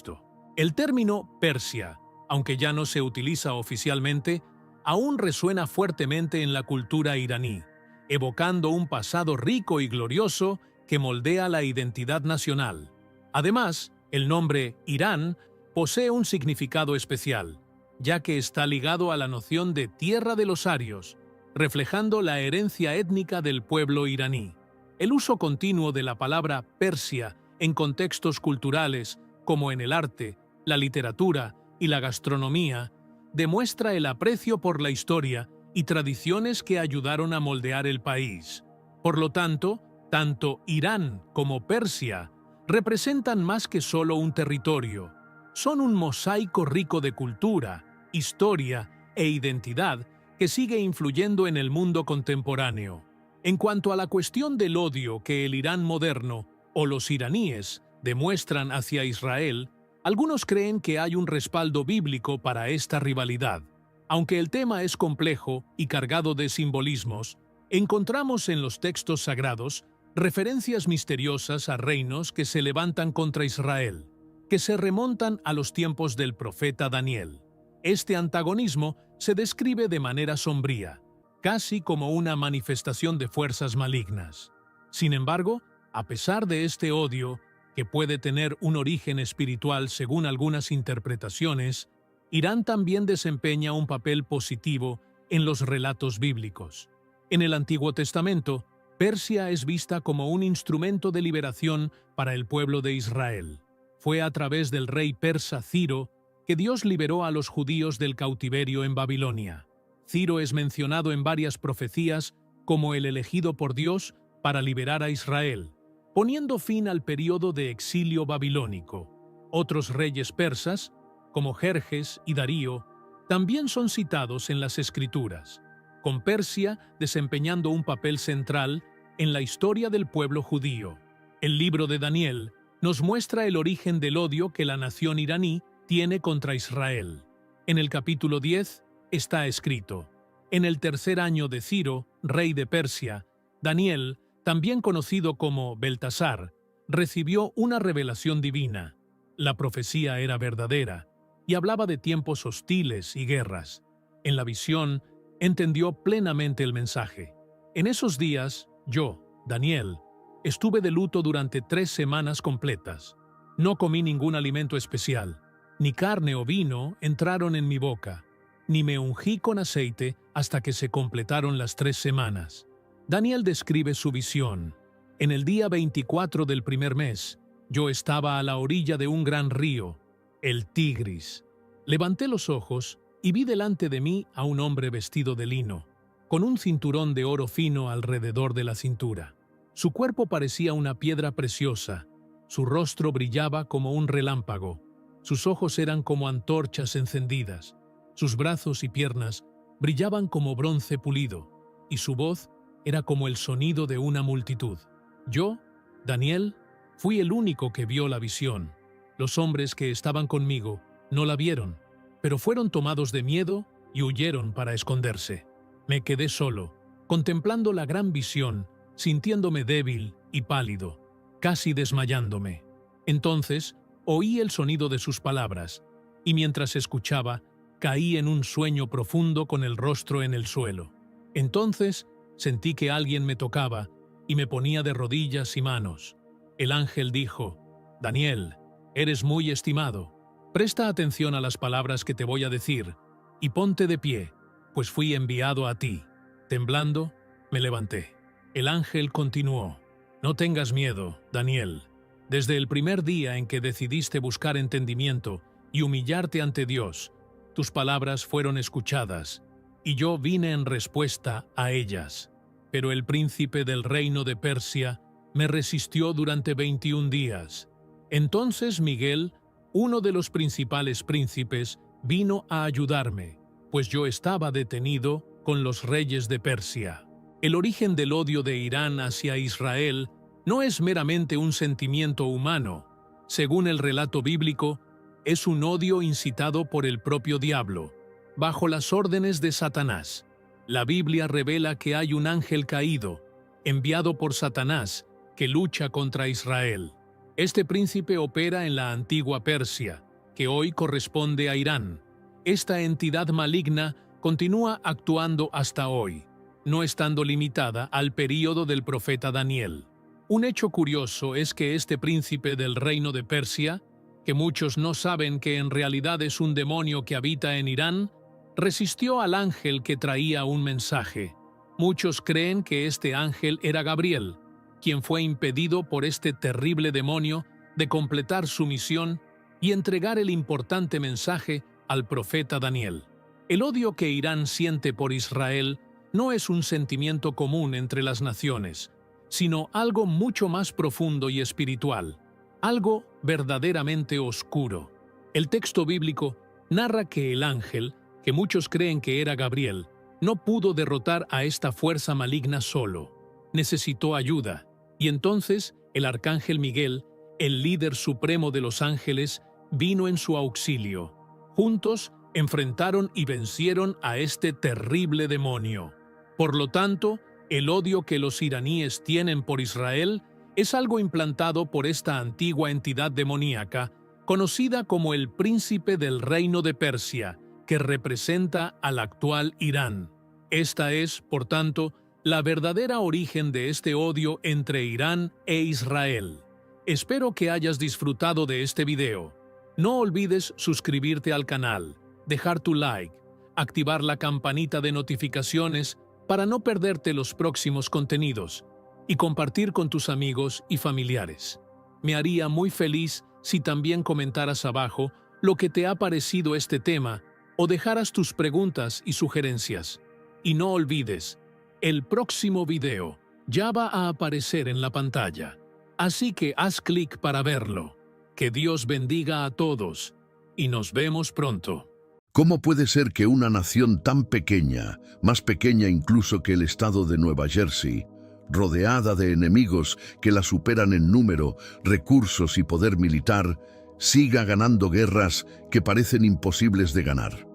El término Persia, aunque ya no se utiliza oficialmente, aún resuena fuertemente en la cultura iraní, evocando un pasado rico y glorioso que moldea la identidad nacional. Además, el nombre Irán posee un significado especial, ya que está ligado a la noción de tierra de los arios, reflejando la herencia étnica del pueblo iraní. El uso continuo de la palabra Persia en contextos culturales, como en el arte, la literatura y la gastronomía, demuestra el aprecio por la historia y tradiciones que ayudaron a moldear el país. Por lo tanto, tanto Irán como Persia representan más que solo un territorio. Son un mosaico rico de cultura, historia e identidad que sigue influyendo en el mundo contemporáneo. En cuanto a la cuestión del odio que el Irán moderno o los iraníes demuestran hacia Israel, algunos creen que hay un respaldo bíblico para esta rivalidad. Aunque el tema es complejo y cargado de simbolismos, encontramos en los textos sagrados referencias misteriosas a reinos que se levantan contra Israel, que se remontan a los tiempos del profeta Daniel. Este antagonismo se describe de manera sombría, casi como una manifestación de fuerzas malignas. Sin embargo, a pesar de este odio, que puede tener un origen espiritual según algunas interpretaciones, Irán también desempeña un papel positivo en los relatos bíblicos. En el Antiguo Testamento, Persia es vista como un instrumento de liberación para el pueblo de Israel. Fue a través del rey persa Ciro que Dios liberó a los judíos del cautiverio en Babilonia. Ciro es mencionado en varias profecías como el elegido por Dios para liberar a Israel, poniendo fin al período de exilio babilónico. Otros reyes persas, como Jerjes y Darío, también son citados en las Escrituras, con Persia desempeñando un papel central en la historia del pueblo judío. El libro de Daniel nos muestra el origen del odio que la nación iraní tiene contra Israel. En el capítulo 10 está escrito: en el tercer año de Ciro, rey de Persia, Daniel, también conocido como Beltasar, recibió una revelación divina. La profecía era verdadera y hablaba de tiempos hostiles y guerras. En la visión, entendió plenamente el mensaje. En esos días, yo, Daniel, estuve de luto durante 3 semanas completas. No comí ningún alimento especial, ni carne o vino entraron en mi boca, ni me ungí con aceite hasta que se completaron las 3 semanas. Daniel describe su visión. En el día 24 del primer mes, yo estaba a la orilla de un gran río, el Tigris. Levanté los ojos y vi delante de mí a un hombre vestido de lino, con un cinturón de oro fino alrededor de la cintura. Su cuerpo parecía una piedra preciosa, su rostro brillaba como un relámpago, sus ojos eran como antorchas encendidas, sus brazos y piernas brillaban como bronce pulido, y su voz era como el sonido de una multitud. Yo, Daniel, fui el único que vio la visión. Los hombres que estaban conmigo no la vieron, pero fueron tomados de miedo y huyeron para esconderse. Me quedé solo, contemplando la gran visión, sintiéndome débil y pálido, casi desmayándome. Entonces oí el sonido de sus palabras, y mientras escuchaba, caí en un sueño profundo con el rostro en el suelo. Entonces sentí que alguien me tocaba y me ponía de rodillas y manos. El ángel dijo: «Daniel, eres muy estimado. Presta atención a las palabras que te voy a decir y ponte de pie, pues fui enviado a ti». Temblando, me levanté. El ángel continuó: «No tengas miedo, Daniel. Desde el primer día en que decidiste buscar entendimiento y humillarte ante Dios, tus palabras fueron escuchadas, y yo vine en respuesta a ellas. Pero el príncipe del reino de Persia me resistió durante 21 días. Entonces Miguel, uno de los principales príncipes, vino a ayudarme, pues yo estaba detenido con los reyes de Persia». El origen del odio de Irán hacia Israel no es meramente un sentimiento humano. Según el relato bíblico, es un odio incitado por el propio diablo, bajo las órdenes de Satanás. La Biblia revela que hay un ángel caído, enviado por Satanás, que lucha contra Israel. Este príncipe opera en la antigua Persia, que hoy corresponde a Irán. Esta entidad maligna continúa actuando hasta hoy, no estando limitada al período del profeta Daniel. Un hecho curioso es que este príncipe del reino de Persia, que muchos no saben que en realidad es un demonio que habita en Irán, resistió al ángel que traía un mensaje. Muchos creen que este ángel era Gabriel, quien fue impedido por este terrible demonio de completar su misión y entregar el importante mensaje al profeta Daniel. El odio que Irán siente por Israel no es un sentimiento común entre las naciones, sino algo mucho más profundo y espiritual, algo verdaderamente oscuro. El texto bíblico narra que el ángel, que muchos creen que era Gabriel, no pudo derrotar a esta fuerza maligna solo. Necesitó ayuda, y entonces el arcángel Miguel, el líder supremo de los ángeles, vino en su auxilio. Juntos enfrentaron y vencieron a este terrible demonio. Por lo tanto, el odio que los iraníes tienen por Israel es algo implantado por esta antigua entidad demoníaca, conocida como el príncipe del reino de Persia, que representa al actual Irán. Esta es, por tanto, la verdadera origen de este odio entre Irán e Israel. Espero que hayas disfrutado de este video. No olvides suscribirte al canal, dejar tu like, activar la campanita de notificaciones para no perderte los próximos contenidos y compartir con tus amigos y familiares. Me haría muy feliz si también comentaras abajo lo que te ha parecido este tema o dejaras tus preguntas y sugerencias. Y no olvides, el próximo video ya va a aparecer en la pantalla, así que haz clic para verlo. Que Dios bendiga a todos y nos vemos pronto. ¿Cómo puede ser que una nación tan pequeña, más pequeña incluso que el estado de Nueva Jersey, rodeada de enemigos que la superan en número, recursos y poder militar, siga ganando guerras que parecen imposibles de ganar?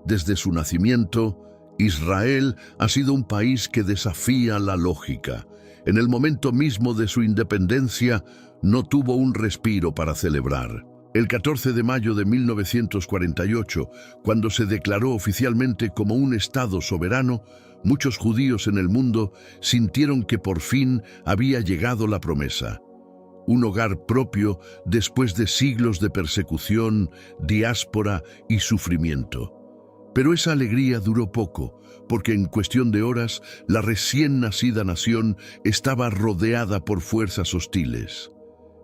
Desde su nacimiento, Israel ha sido un país que desafía la lógica. En el momento mismo de su independencia, no tuvo un respiro para celebrar. El 14 de mayo de 1948, cuando se declaró oficialmente como un Estado soberano, muchos judíos en el mundo sintieron que por fin había llegado la promesa. Un hogar propio después de siglos de persecución, diáspora y sufrimiento. Pero esa alegría duró poco, porque en cuestión de horas la recién nacida nación estaba rodeada por fuerzas hostiles.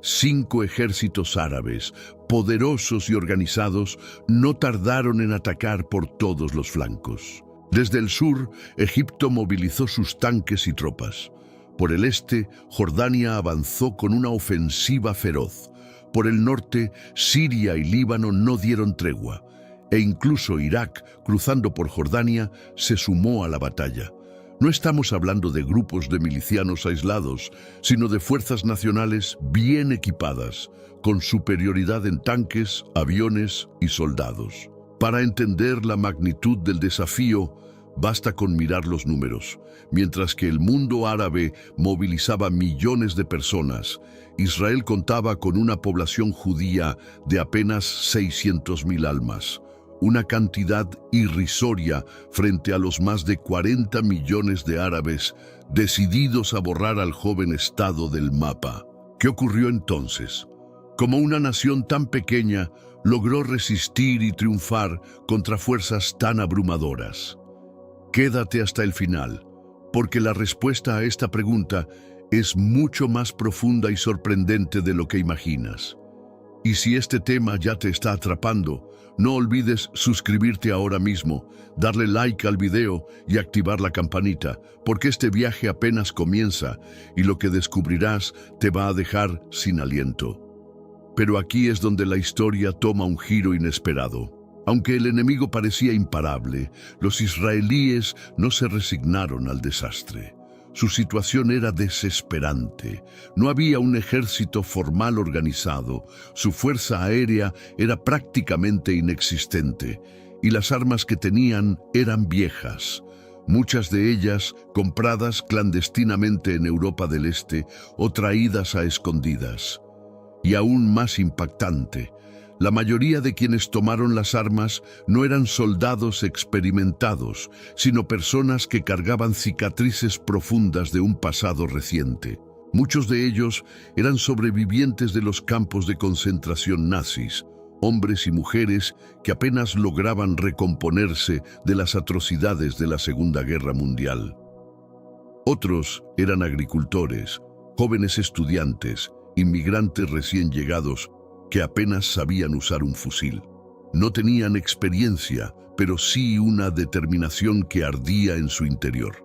5 ejércitos árabes, poderosos y organizados, no tardaron en atacar por todos los flancos. Desde el sur, Egipto movilizó sus tanques y tropas. Por el este, Jordania avanzó con una ofensiva feroz. Por el norte, Siria y Líbano no dieron tregua. E incluso Irak, cruzando por Jordania, se sumó a la batalla. No estamos hablando de grupos de milicianos aislados, sino de fuerzas nacionales bien equipadas, con superioridad en tanques, aviones y soldados. Para entender la magnitud del desafío, basta con mirar los números. Mientras que el mundo árabe movilizaba millones de personas, Israel contaba con una población judía de apenas 600.000 almas. Una cantidad irrisoria frente a los más de 40 millones de árabes decididos a borrar al joven estado del mapa. ¿Qué ocurrió entonces? Como una nación tan pequeña logró resistir y triunfar contra fuerzas tan abrumadoras. Quédate hasta el final, porque la respuesta a esta pregunta es mucho más profunda y sorprendente de lo que imaginas. Y si este tema ya te está atrapando, no olvides suscribirte ahora mismo, darle like al video y activar la campanita, porque este viaje apenas comienza y lo que descubrirás te va a dejar sin aliento. Pero aquí es donde la historia toma un giro inesperado. Aunque el enemigo parecía imparable, los israelíes no se resignaron al desastre. Su situación era desesperante. No había un ejército formal organizado, su fuerza aérea era prácticamente inexistente, y las armas que tenían eran viejas, muchas de ellas compradas clandestinamente en Europa del Este o traídas a escondidas. Y aún más impactante, la mayoría de quienes tomaron las armas no eran soldados experimentados, sino personas que cargaban cicatrices profundas de un pasado reciente. Muchos de ellos eran sobrevivientes de los campos de concentración nazis, hombres y mujeres que apenas lograban recomponerse de las atrocidades de la Segunda Guerra Mundial. Otros eran agricultores, jóvenes estudiantes, inmigrantes recién llegados, que apenas sabían usar un fusil. No tenían experiencia, pero sí una determinación que ardía en su interior.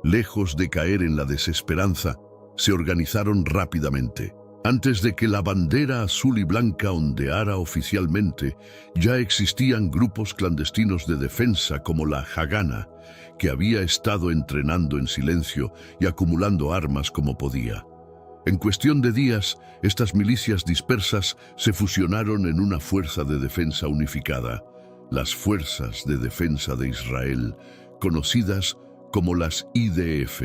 Lejos de caer en la desesperanza, se organizaron rápidamente. Antes de que la bandera azul y blanca ondeara oficialmente, ya existían grupos clandestinos de defensa como la Hagana, que había estado entrenando en silencio y acumulando armas como podía. En cuestión de días, estas milicias dispersas se fusionaron en una fuerza de defensa unificada, las Fuerzas de Defensa de Israel, conocidas como las IDF.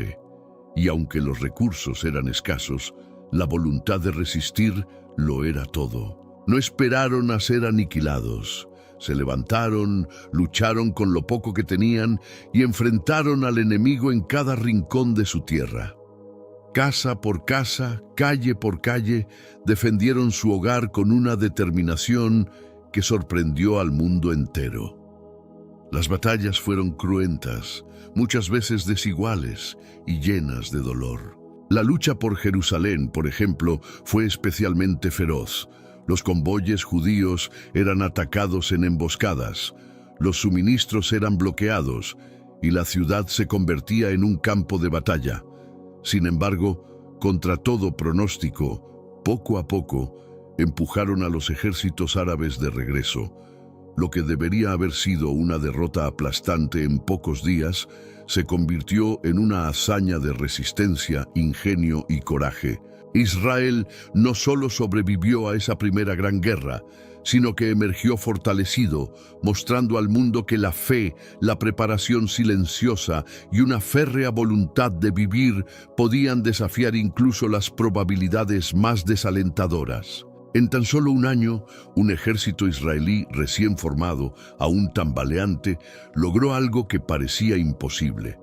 Y aunque los recursos eran escasos, la voluntad de resistir lo era todo. No esperaron a ser aniquilados. Se levantaron, lucharon con lo poco que tenían y enfrentaron al enemigo en cada rincón de su tierra. Casa por casa, calle por calle, defendieron su hogar con una determinación que sorprendió al mundo entero. Las batallas fueron cruentas, muchas veces desiguales y llenas de dolor. La lucha por Jerusalén, por ejemplo, fue especialmente feroz. Los convoyes judíos eran atacados en emboscadas, los suministros eran bloqueados y la ciudad se convertía en un campo de batalla. Sin embargo, contra todo pronóstico, poco a poco, empujaron a los ejércitos árabes de regreso. Lo que debería haber sido una derrota aplastante en pocos días, se convirtió en una hazaña de resistencia, ingenio y coraje. Israel no solo sobrevivió a esa primera gran guerra, sino que emergió fortalecido, mostrando al mundo que la fe, la preparación silenciosa y una férrea voluntad de vivir podían desafiar incluso las probabilidades más desalentadoras. En tan solo un año, un ejército israelí recién formado, aún tambaleante, logró algo que parecía imposible: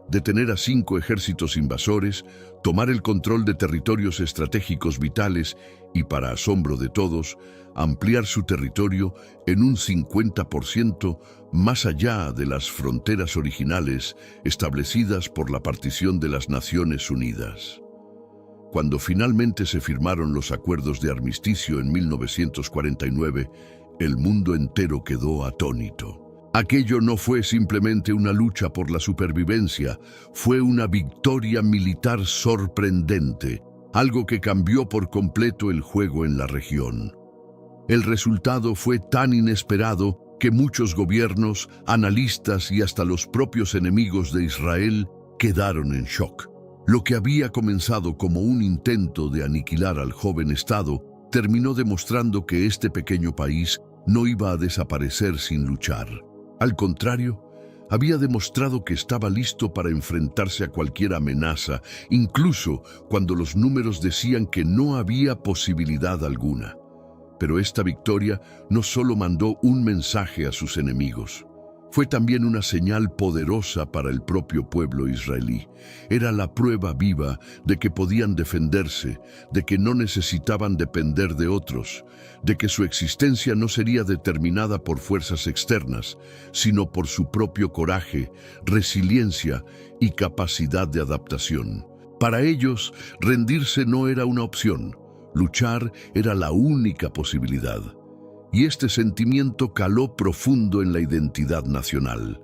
detener a 5 ejércitos invasores, tomar el control de territorios estratégicos vitales y, para asombro de todos, ampliar su territorio en un 50% más allá de las fronteras originales establecidas por la partición de las Naciones Unidas. Cuando finalmente se firmaron los acuerdos de armisticio en 1949, el mundo entero quedó atónito. Aquello no fue simplemente una lucha por la supervivencia, fue una victoria militar sorprendente, algo que cambió por completo el juego en la región. El resultado fue tan inesperado que muchos gobiernos, analistas y hasta los propios enemigos de Israel quedaron en shock. Lo que había comenzado como un intento de aniquilar al joven Estado terminó demostrando que este pequeño país no iba a desaparecer sin luchar. Al contrario, había demostrado que estaba listo para enfrentarse a cualquier amenaza, incluso cuando los números decían que no había posibilidad alguna. Pero esta victoria no solo mandó un mensaje a sus enemigos, fue también una señal poderosa para el propio pueblo israelí. Era la prueba viva de que podían defenderse, de que no necesitaban depender de otros, de que su existencia no sería determinada por fuerzas externas, sino por su propio coraje, resiliencia y capacidad de adaptación. Para ellos, rendirse no era una opción, luchar era la única posibilidad. Y este sentimiento caló profundo en la identidad nacional.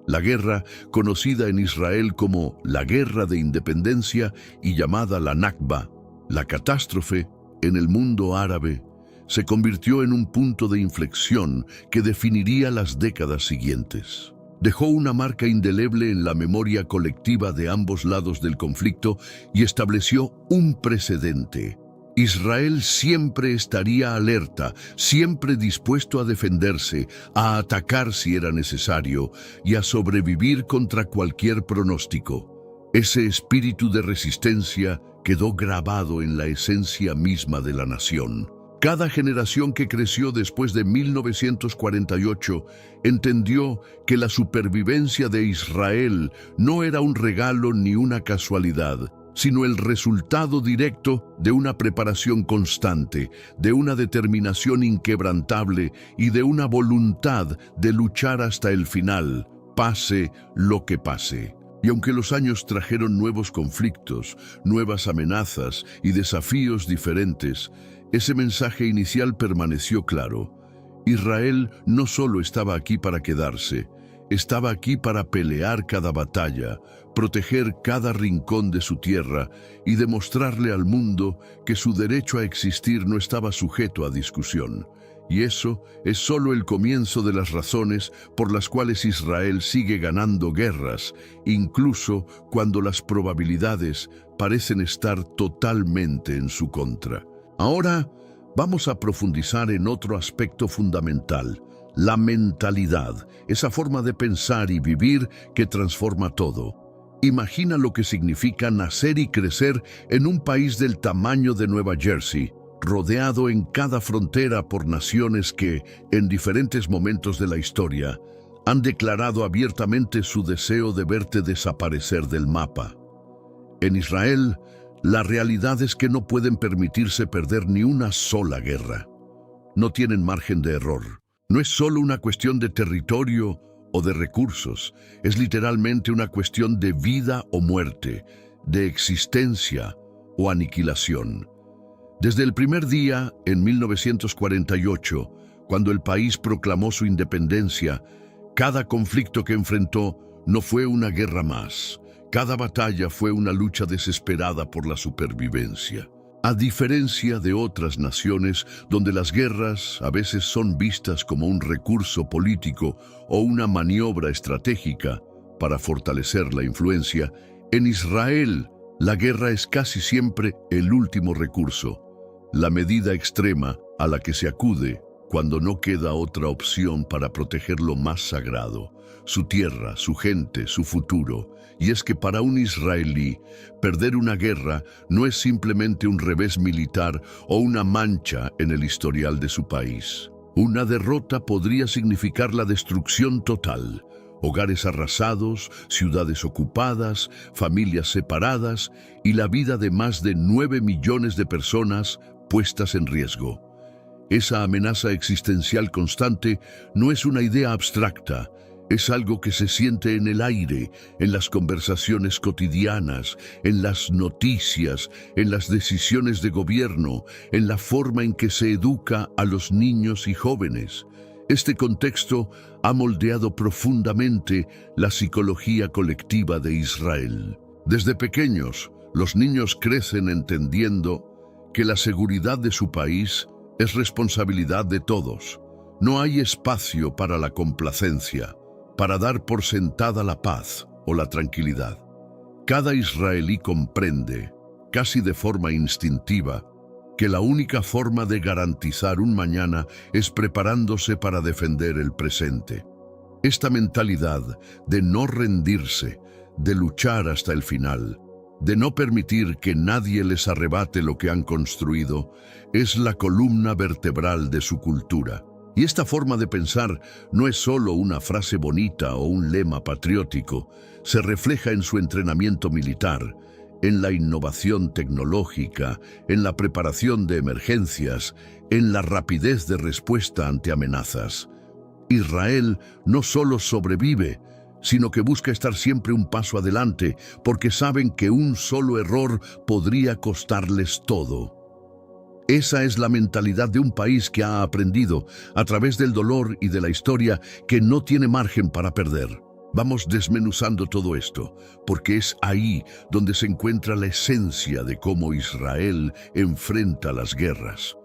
La guerra, conocida en Israel como la Guerra de Independencia y llamada la Nakba, la catástrofe, en el mundo árabe, se convirtió en un punto de inflexión que definiría las décadas siguientes. Dejó una marca indeleble en la memoria colectiva de ambos lados del conflicto y estableció un precedente. Israel siempre estaría alerta, siempre dispuesto a defenderse, a atacar si era necesario y a sobrevivir contra cualquier pronóstico. Ese espíritu de resistencia quedó grabado en la esencia misma de la nación. Cada generación que creció después de 1948 entendió que la supervivencia de Israel no era un regalo ni una casualidad, sino el resultado directo de una preparación constante, de una determinación inquebrantable y de una voluntad de luchar hasta el final, pase lo que pase. Y aunque los años trajeron nuevos conflictos, nuevas amenazas y desafíos diferentes, ese mensaje inicial permaneció claro. Israel no solo estaba aquí para quedarse, estaba aquí para pelear cada batalla, proteger cada rincón de su tierra y demostrarle al mundo que su derecho a existir no estaba sujeto a discusión. Y eso es solo el comienzo de las razones por las cuales Israel sigue ganando guerras, incluso cuando las probabilidades parecen estar totalmente en su contra. Ahora vamos a profundizar en otro aspecto fundamental: la mentalidad, esa forma de pensar y vivir que transforma todo. Imagina lo que significa nacer y crecer en un país del tamaño de Nueva Jersey, rodeado en cada frontera por naciones que, en diferentes momentos de la historia, han declarado abiertamente su deseo de verte desaparecer del mapa. En Israel, la realidad es que no pueden permitirse perder ni una sola guerra. No tienen margen de error. No es solo una cuestión de territorio o de recursos, es literalmente una cuestión de vida o muerte, de existencia o aniquilación. Desde el primer día, en 1948, cuando el país proclamó su independencia, cada conflicto que enfrentó no fue una guerra más. Cada batalla fue una lucha desesperada por la supervivencia. A diferencia de otras naciones donde las guerras a veces son vistas como un recurso político o una maniobra estratégica para fortalecer la influencia, en Israel la guerra es casi siempre el último recurso, la medida extrema a la que se acude cuando no queda otra opción para proteger lo más sagrado, su tierra, su gente, su futuro. Y es que para un israelí, perder una guerra no es simplemente un revés militar o una mancha en el historial de su país. Una derrota podría significar la destrucción total. Hogares arrasados, ciudades ocupadas, familias separadas y la vida de más de 9 millones de personas puestas en riesgo. Esa amenaza existencial constante no es una idea abstracta, es algo que se siente en el aire, en las conversaciones cotidianas, en las noticias, en las decisiones de gobierno, en la forma en que se educa a los niños y jóvenes. Este contexto ha moldeado profundamente la psicología colectiva de Israel. Desde pequeños, los niños crecen entendiendo que la seguridad de su país es responsabilidad de todos. No hay espacio para la complacencia, para dar por sentada la paz o la tranquilidad. Cada israelí comprende, casi de forma instintiva, que la única forma de garantizar un mañana es preparándose para defender el presente. Esta mentalidad de no rendirse, de luchar hasta el final, de no permitir que nadie les arrebate lo que han construido, es la columna vertebral de su cultura. Y esta forma de pensar no es solo una frase bonita o un lema patriótico, se refleja en su entrenamiento militar, en la innovación tecnológica, en la preparación de emergencias, en la rapidez de respuesta ante amenazas. Israel no solo sobrevive, sino que busca estar siempre un paso adelante, porque saben que un solo error podría costarles todo. Esa es la mentalidad de un país que ha aprendido, a través del dolor y de la historia, que no tiene margen para perder. Vamos desmenuzando todo esto, porque es ahí donde se encuentra la esencia de cómo Israel enfrenta las guerras.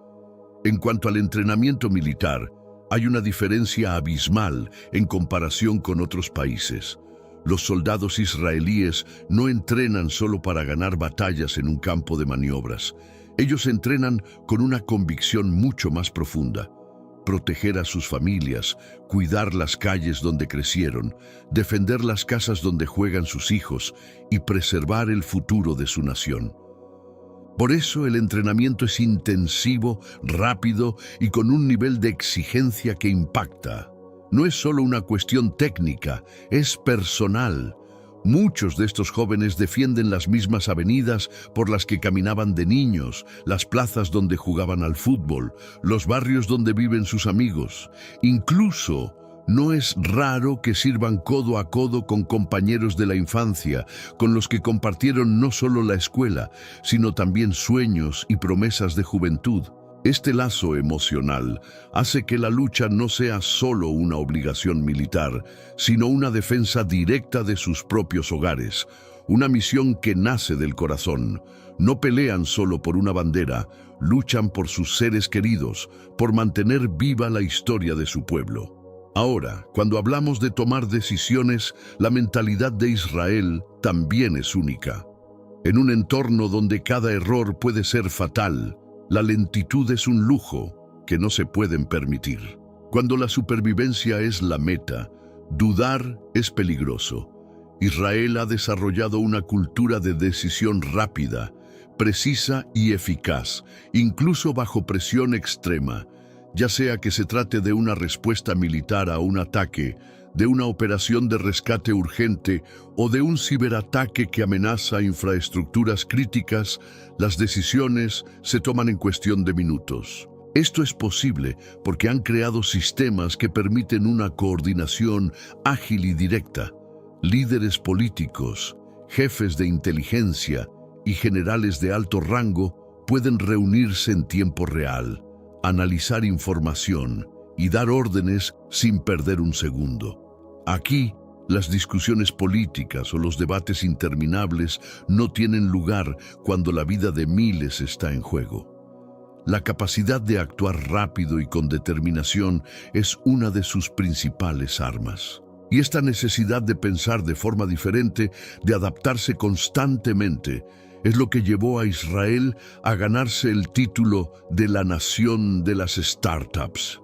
En cuanto al entrenamiento militar, hay una diferencia abismal en comparación con otros países. Los soldados israelíes no entrenan solo para ganar batallas en un campo de maniobras. Ellos entrenan con una convicción mucho más profunda: proteger a sus familias, cuidar las calles donde crecieron, defender las casas donde juegan sus hijos y preservar el futuro de su nación. Por eso el entrenamiento es intensivo, rápido y con un nivel de exigencia que impacta. No es solo una cuestión técnica, es personal. Muchos de estos jóvenes defienden las mismas avenidas por las que caminaban de niños, las plazas donde jugaban al fútbol, los barrios donde viven sus amigos. Incluso, no es raro que sirvan codo a codo con compañeros de la infancia, con los que compartieron no solo la escuela, sino también sueños y promesas de juventud. Este lazo emocional hace que la lucha no sea solo una obligación militar, sino una defensa directa de sus propios hogares, una misión que nace del corazón. No pelean solo por una bandera, luchan por sus seres queridos, por mantener viva la historia de su pueblo. Ahora, cuando hablamos de tomar decisiones, la mentalidad de Israel también es única. En un entorno donde cada error puede ser fatal, la lentitud es un lujo que no se pueden permitir. Cuando la supervivencia es la meta, dudar es peligroso. Israel ha desarrollado una cultura de decisión rápida, precisa y eficaz, incluso bajo presión extrema, ya sea que se trate de una respuesta militar a un ataque, de una operación de rescate urgente o de un ciberataque que amenaza infraestructuras críticas. Las decisiones se toman en cuestión de minutos. Esto es posible porque han creado sistemas que permiten una coordinación ágil y directa. Líderes políticos, jefes de inteligencia y generales de alto rango pueden reunirse en tiempo real, analizar información y dar órdenes sin perder un segundo. Aquí, las discusiones políticas o los debates interminables no tienen lugar cuando la vida de miles está en juego. La capacidad de actuar rápido y con determinación es una de sus principales armas. Y esta necesidad de pensar de forma diferente, de adaptarse constantemente, es lo que llevó a Israel a ganarse el título de la nación de las startups.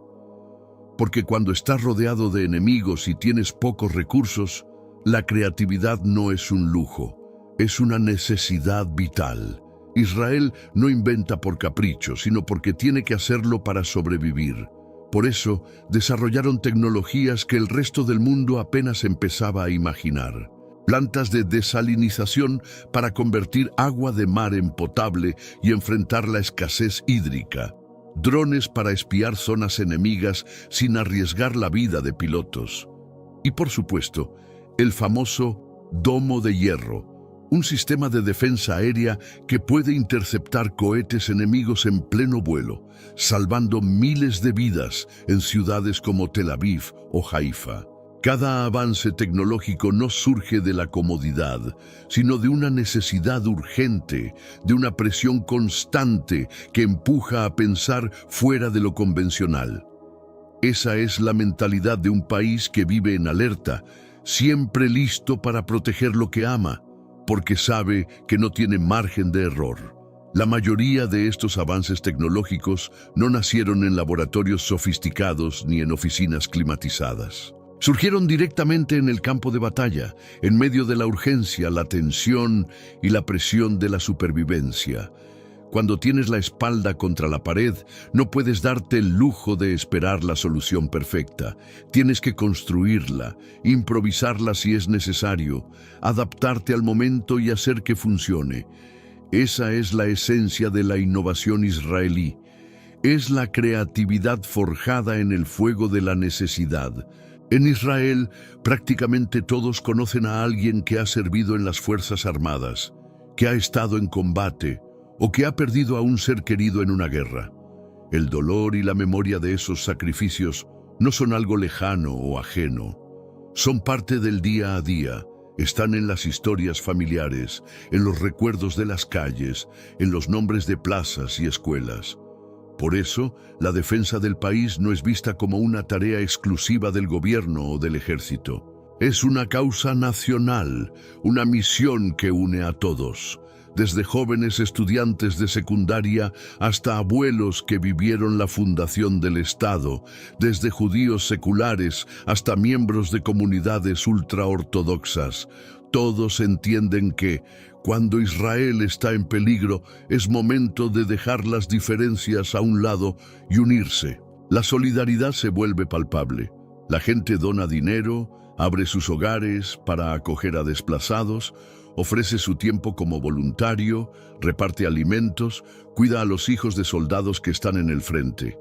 Porque cuando estás rodeado de enemigos y tienes pocos recursos, la creatividad no es un lujo, es una necesidad vital. Israel no inventa por capricho, sino porque tiene que hacerlo para sobrevivir. Por eso, desarrollaron tecnologías que el resto del mundo apenas empezaba a imaginar. Plantas de desalinización para convertir agua de mar en potable y enfrentar la escasez hídrica. Drones para espiar zonas enemigas sin arriesgar la vida de pilotos. Y por supuesto, el famoso domo de hierro, un sistema de defensa aérea que puede interceptar cohetes enemigos en pleno vuelo, salvando miles de vidas en ciudades como Tel Aviv o Haifa. Cada avance tecnológico no surge de la comodidad, sino de una necesidad urgente, de una presión constante que empuja a pensar fuera de lo convencional. Esa es la mentalidad de un país que vive en alerta, siempre listo para proteger lo que ama, porque sabe que no tiene margen de error. La mayoría de estos avances tecnológicos no nacieron en laboratorios sofisticados ni en oficinas climatizadas. Surgieron directamente en el campo de batalla, en medio de la urgencia, la tensión y la presión de la supervivencia. Cuando tienes la espalda contra la pared, no puedes darte el lujo de esperar la solución perfecta. Tienes que construirla, improvisarla si es necesario, adaptarte al momento y hacer que funcione. Esa es la esencia de la innovación israelí. Es la creatividad forjada en el fuego de la necesidad. En Israel, prácticamente todos conocen a alguien que ha servido en las Fuerzas Armadas, que ha estado en combate o que ha perdido a un ser querido en una guerra. El dolor y la memoria de esos sacrificios no son algo lejano o ajeno. Son parte del día a día, están en las historias familiares, en los recuerdos de las calles, en los nombres de plazas y escuelas. Por eso, la defensa del país no es vista como una tarea exclusiva del gobierno o del ejército. Es una causa nacional, una misión que une a todos, desde jóvenes estudiantes de secundaria hasta abuelos que vivieron la fundación del Estado, desde judíos seculares hasta miembros de comunidades ultraortodoxas. Todos entienden que, cuando Israel está en peligro, es momento de dejar las diferencias a un lado y unirse. La solidaridad se vuelve palpable. La gente dona dinero, abre sus hogares para acoger a desplazados, ofrece su tiempo como voluntario, reparte alimentos, cuida a los hijos de soldados que están en el frente.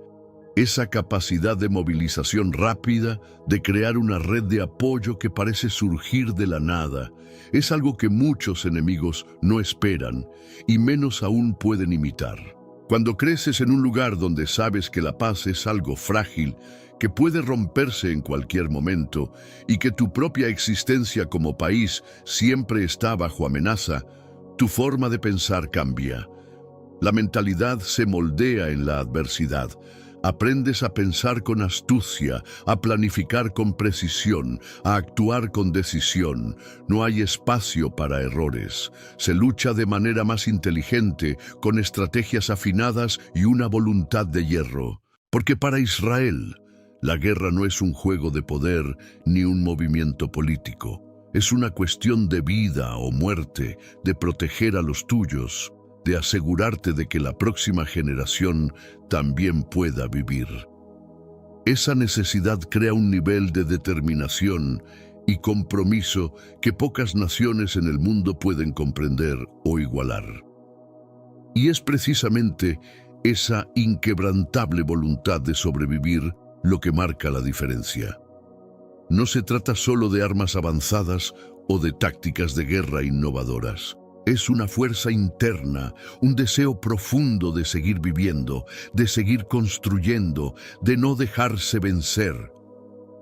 Esa capacidad de movilización rápida, de crear una red de apoyo que parece surgir de la nada, es algo que muchos enemigos no esperan y menos aún pueden imitar. Cuando creces en un lugar donde sabes que la paz es algo frágil, que puede romperse en cualquier momento y que tu propia existencia como país siempre está bajo amenaza, tu forma de pensar cambia. La mentalidad se moldea en la adversidad. Aprendes a pensar con astucia, a planificar con precisión, a actuar con decisión. No hay espacio para errores. Se lucha de manera más inteligente, con estrategias afinadas y una voluntad de hierro. Porque para Israel, la guerra no es un juego de poder ni un movimiento político. Es una cuestión de vida o muerte, de proteger a los tuyos, de asegurarte de que la próxima generación también pueda vivir. Esa necesidad crea un nivel de determinación y compromiso que pocas naciones en el mundo pueden comprender o igualar. Y es precisamente esa inquebrantable voluntad de sobrevivir lo que marca la diferencia. No se trata solo de armas avanzadas o de tácticas de guerra innovadoras. Es una fuerza interna, un deseo profundo de seguir viviendo, de seguir construyendo, de no dejarse vencer.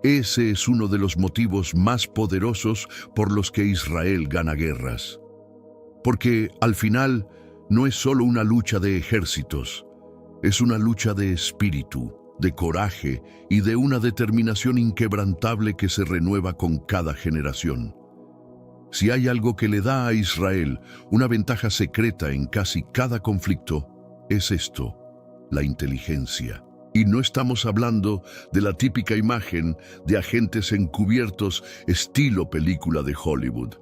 Ese es uno de los motivos más poderosos por los que Israel gana guerras. Porque, al final, no es solo una lucha de ejércitos, es una lucha de espíritu, de coraje y de una determinación inquebrantable que se renueva con cada generación. Si hay algo que le da a Israel una ventaja secreta en casi cada conflicto, es esto: la inteligencia. Y no estamos hablando de la típica imagen de agentes encubiertos estilo película de Hollywood.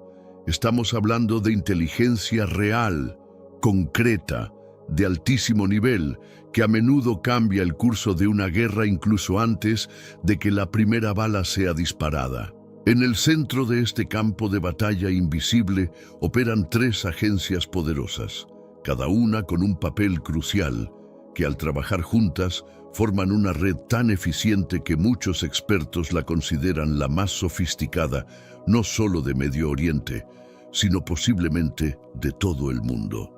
Estamos hablando de inteligencia real, concreta, de altísimo nivel, que a menudo cambia el curso de una guerra incluso antes de que la primera bala sea disparada. En el centro de este campo de batalla invisible operan tres agencias poderosas, cada una con un papel crucial, que al trabajar juntas forman una red tan eficiente que muchos expertos la consideran la más sofisticada, no solo de Medio Oriente, sino posiblemente de todo el mundo.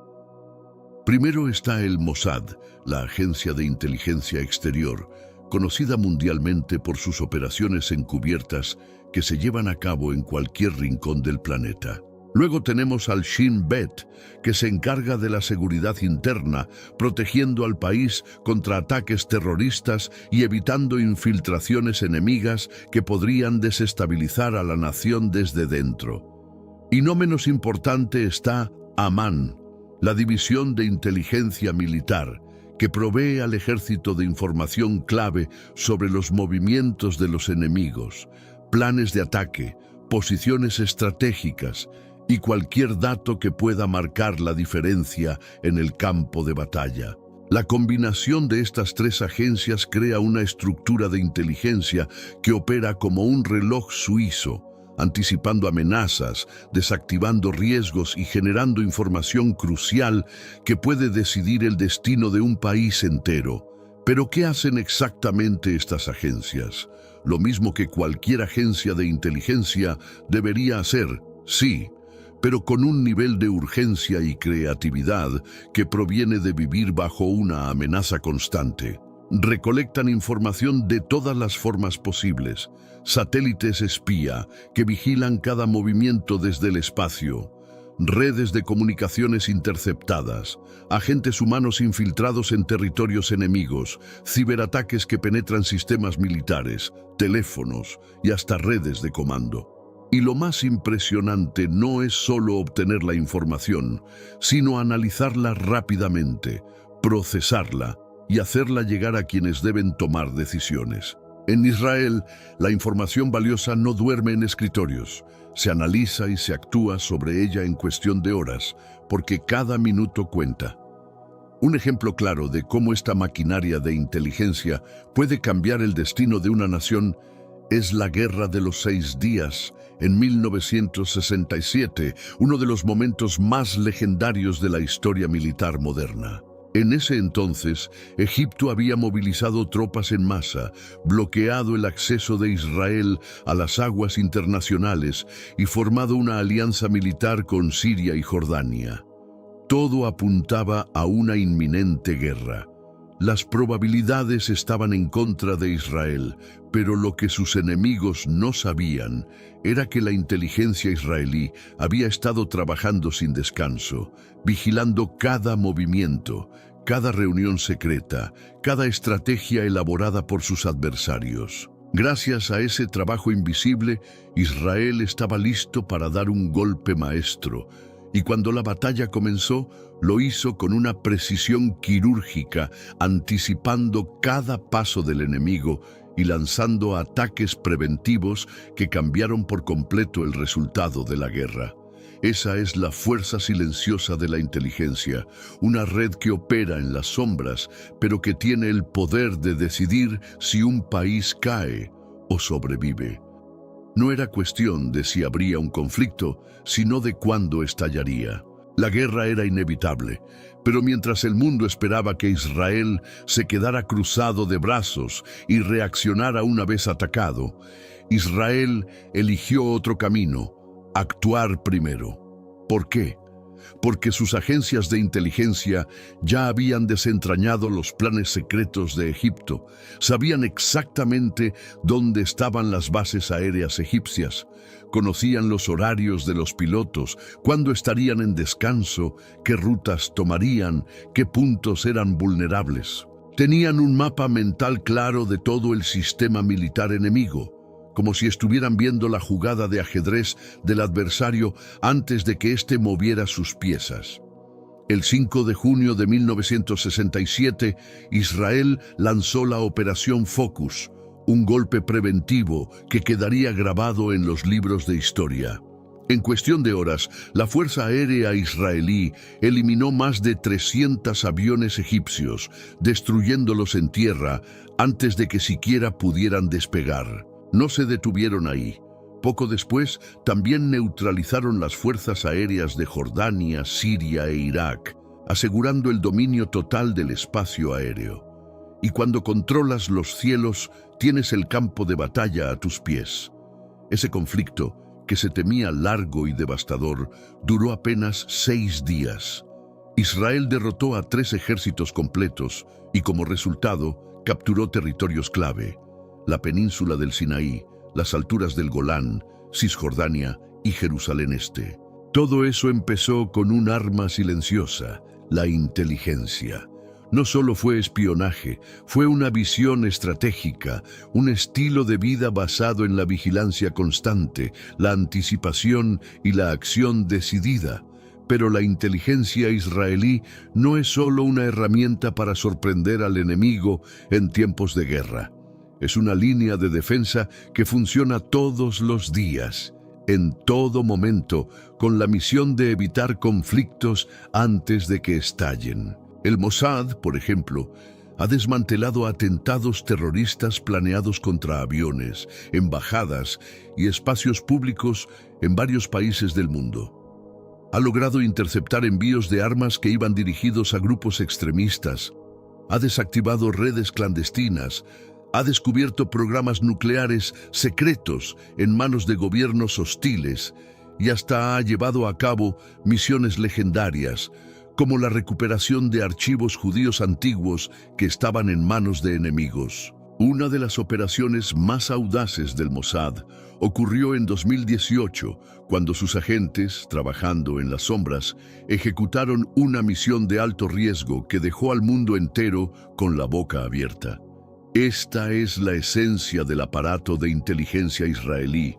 Primero está el Mossad, la agencia de inteligencia exterior, conocida mundialmente por sus operaciones encubiertas que se llevan a cabo en cualquier rincón del planeta. Luego tenemos al Shin Bet, que se encarga de la seguridad interna, protegiendo al país contra ataques terroristas y evitando infiltraciones enemigas que podrían desestabilizar a la nación desde dentro. Y no menos importante está Amán, la división de inteligencia militar, que provee al ejército de información clave sobre los movimientos de los enemigos, planes de ataque, posiciones estratégicas y cualquier dato que pueda marcar la diferencia en el campo de batalla. La combinación de estas tres agencias crea una estructura de inteligencia que opera como un reloj suizo, anticipando amenazas, desactivando riesgos y generando información crucial que puede decidir el destino de un país entero. ¿Pero qué hacen exactamente estas agencias? Lo mismo que cualquier agencia de inteligencia debería hacer, sí, pero con un nivel de urgencia y creatividad que proviene de vivir bajo una amenaza constante. Recolectan información de todas las formas posibles, satélites espía que vigilan cada movimiento desde el espacio, redes de comunicaciones interceptadas, agentes humanos infiltrados en territorios enemigos, ciberataques que penetran sistemas militares, teléfonos y hasta redes de comando. Y lo más impresionante no es solo obtener la información, sino analizarla rápidamente, procesarla y hacerla llegar a quienes deben tomar decisiones. En Israel, la información valiosa no duerme en escritorios. Se analiza y se actúa sobre ella en cuestión de horas, porque cada minuto cuenta. Un ejemplo claro de cómo esta maquinaria de inteligencia puede cambiar el destino de una nación es la Guerra de los 6 Días, en 1967, uno de los momentos más legendarios de la historia militar moderna. En ese entonces, Egipto había movilizado tropas en masa, bloqueado el acceso de Israel a las aguas internacionales y formado una alianza militar con Siria y Jordania. Todo apuntaba a una inminente guerra. Las probabilidades estaban en contra de Israel, pero lo que sus enemigos no sabían era que la inteligencia israelí había estado trabajando sin descanso, vigilando cada movimiento, cada reunión secreta, cada estrategia elaborada por sus adversarios. Gracias a ese trabajo invisible, Israel estaba listo para dar un golpe maestro, y cuando la batalla comenzó, lo hizo con una precisión quirúrgica, anticipando cada paso del enemigo y lanzando ataques preventivos que cambiaron por completo el resultado de la guerra. Esa es la fuerza silenciosa de la inteligencia, una red que opera en las sombras, pero que tiene el poder de decidir si un país cae o sobrevive. No era cuestión de si habría un conflicto, sino de cuándo estallaría. La guerra era inevitable, pero mientras el mundo esperaba que Israel se quedara cruzado de brazos y reaccionara una vez atacado, Israel eligió otro camino: actuar primero. ¿Por qué? Porque sus agencias de inteligencia ya habían desentrañado los planes secretos de Egipto, sabían exactamente dónde estaban las bases aéreas egipcias, conocían los horarios de los pilotos, cuándo estarían en descanso, qué rutas tomarían, qué puntos eran vulnerables. Tenían un mapa mental claro de todo el sistema militar enemigo, como si estuvieran viendo la jugada de ajedrez del adversario antes de que éste moviera sus piezas. El 5 de junio de 1967, Israel lanzó la Operación Focus, un golpe preventivo que quedaría grabado en los libros de historia. En cuestión de horas, la Fuerza Aérea Israelí eliminó más de 300 aviones egipcios, destruyéndolos en tierra antes de que siquiera pudieran despegar. No se detuvieron ahí. Poco después, también neutralizaron las fuerzas aéreas de Jordania, Siria e Irak, asegurando el dominio total del espacio aéreo. Y cuando controlas los cielos, tienes el campo de batalla a tus pies. Ese conflicto, que se temía largo y devastador, duró apenas 6 días. Israel derrotó a 3 ejércitos completos y, como resultado, capturó territorios clave: la península del Sinaí, las alturas del Golán, Cisjordania y Jerusalén Este. Todo eso empezó con un arma silenciosa: la inteligencia. No solo fue espionaje, fue una visión estratégica, un estilo de vida basado en la vigilancia constante, la anticipación y la acción decidida. Pero la inteligencia israelí no es solo una herramienta para sorprender al enemigo en tiempos de guerra. Es una línea de defensa que funciona todos los días, en todo momento, con la misión de evitar conflictos antes de que estallen. El Mossad, por ejemplo, ha desmantelado atentados terroristas planeados contra aviones, embajadas y espacios públicos en varios países del mundo. Ha logrado interceptar envíos de armas que iban dirigidos a grupos extremistas, ha desactivado redes clandestinas, ha descubierto programas nucleares secretos en manos de gobiernos hostiles y hasta ha llevado a cabo misiones legendarias, como la recuperación de archivos judíos antiguos que estaban en manos de enemigos. Una de las operaciones más audaces del Mossad ocurrió en 2018, cuando sus agentes, trabajando en las sombras, ejecutaron una misión de alto riesgo que dejó al mundo entero con la boca abierta. Esta es la esencia del aparato de inteligencia israelí.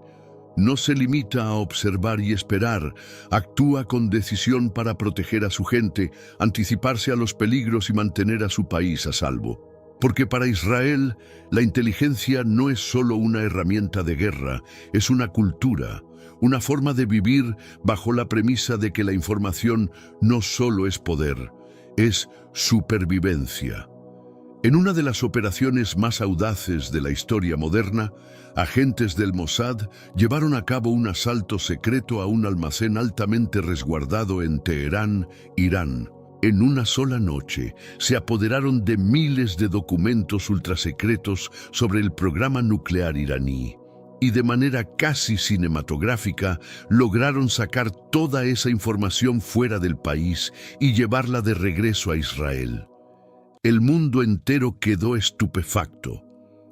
No se limita a observar y esperar, actúa con decisión para proteger a su gente, anticiparse a los peligros y mantener a su país a salvo. Porque para Israel, la inteligencia no es solo una herramienta de guerra, es una cultura, una forma de vivir bajo la premisa de que la información no solo es poder, es supervivencia. En una de las operaciones más audaces de la historia moderna, agentes del Mossad llevaron a cabo un asalto secreto a un almacén altamente resguardado en Teherán, Irán. En una sola noche, se apoderaron de miles de documentos ultrasecretos sobre el programa nuclear iraní y de manera casi cinematográfica lograron sacar toda esa información fuera del país y llevarla de regreso a Israel. El mundo entero quedó estupefacto.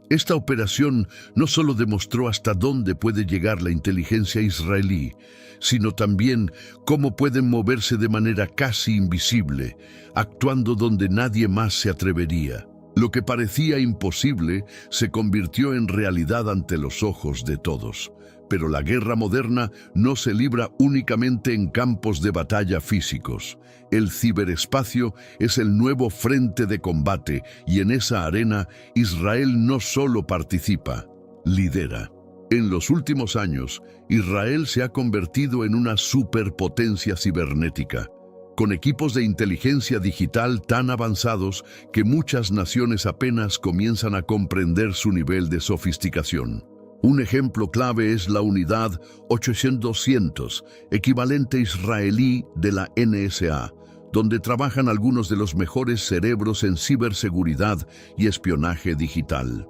Esta operación no solo demostró hasta dónde puede llegar la inteligencia israelí, sino también cómo pueden moverse de manera casi invisible, actuando donde nadie más se atrevería. Lo que parecía imposible se convirtió en realidad ante los ojos de todos. Pero la guerra moderna no se libra únicamente en campos de batalla físicos. El ciberespacio es el nuevo frente de combate y en esa arena Israel no solo participa, lidera. En los últimos años, Israel se ha convertido en una superpotencia cibernética, con equipos de inteligencia digital tan avanzados que muchas naciones apenas comienzan a comprender su nivel de sofisticación. Un ejemplo clave es la unidad 800-200, equivalente israelí de la NSA, donde trabajan algunos de los mejores cerebros en ciberseguridad y espionaje digital.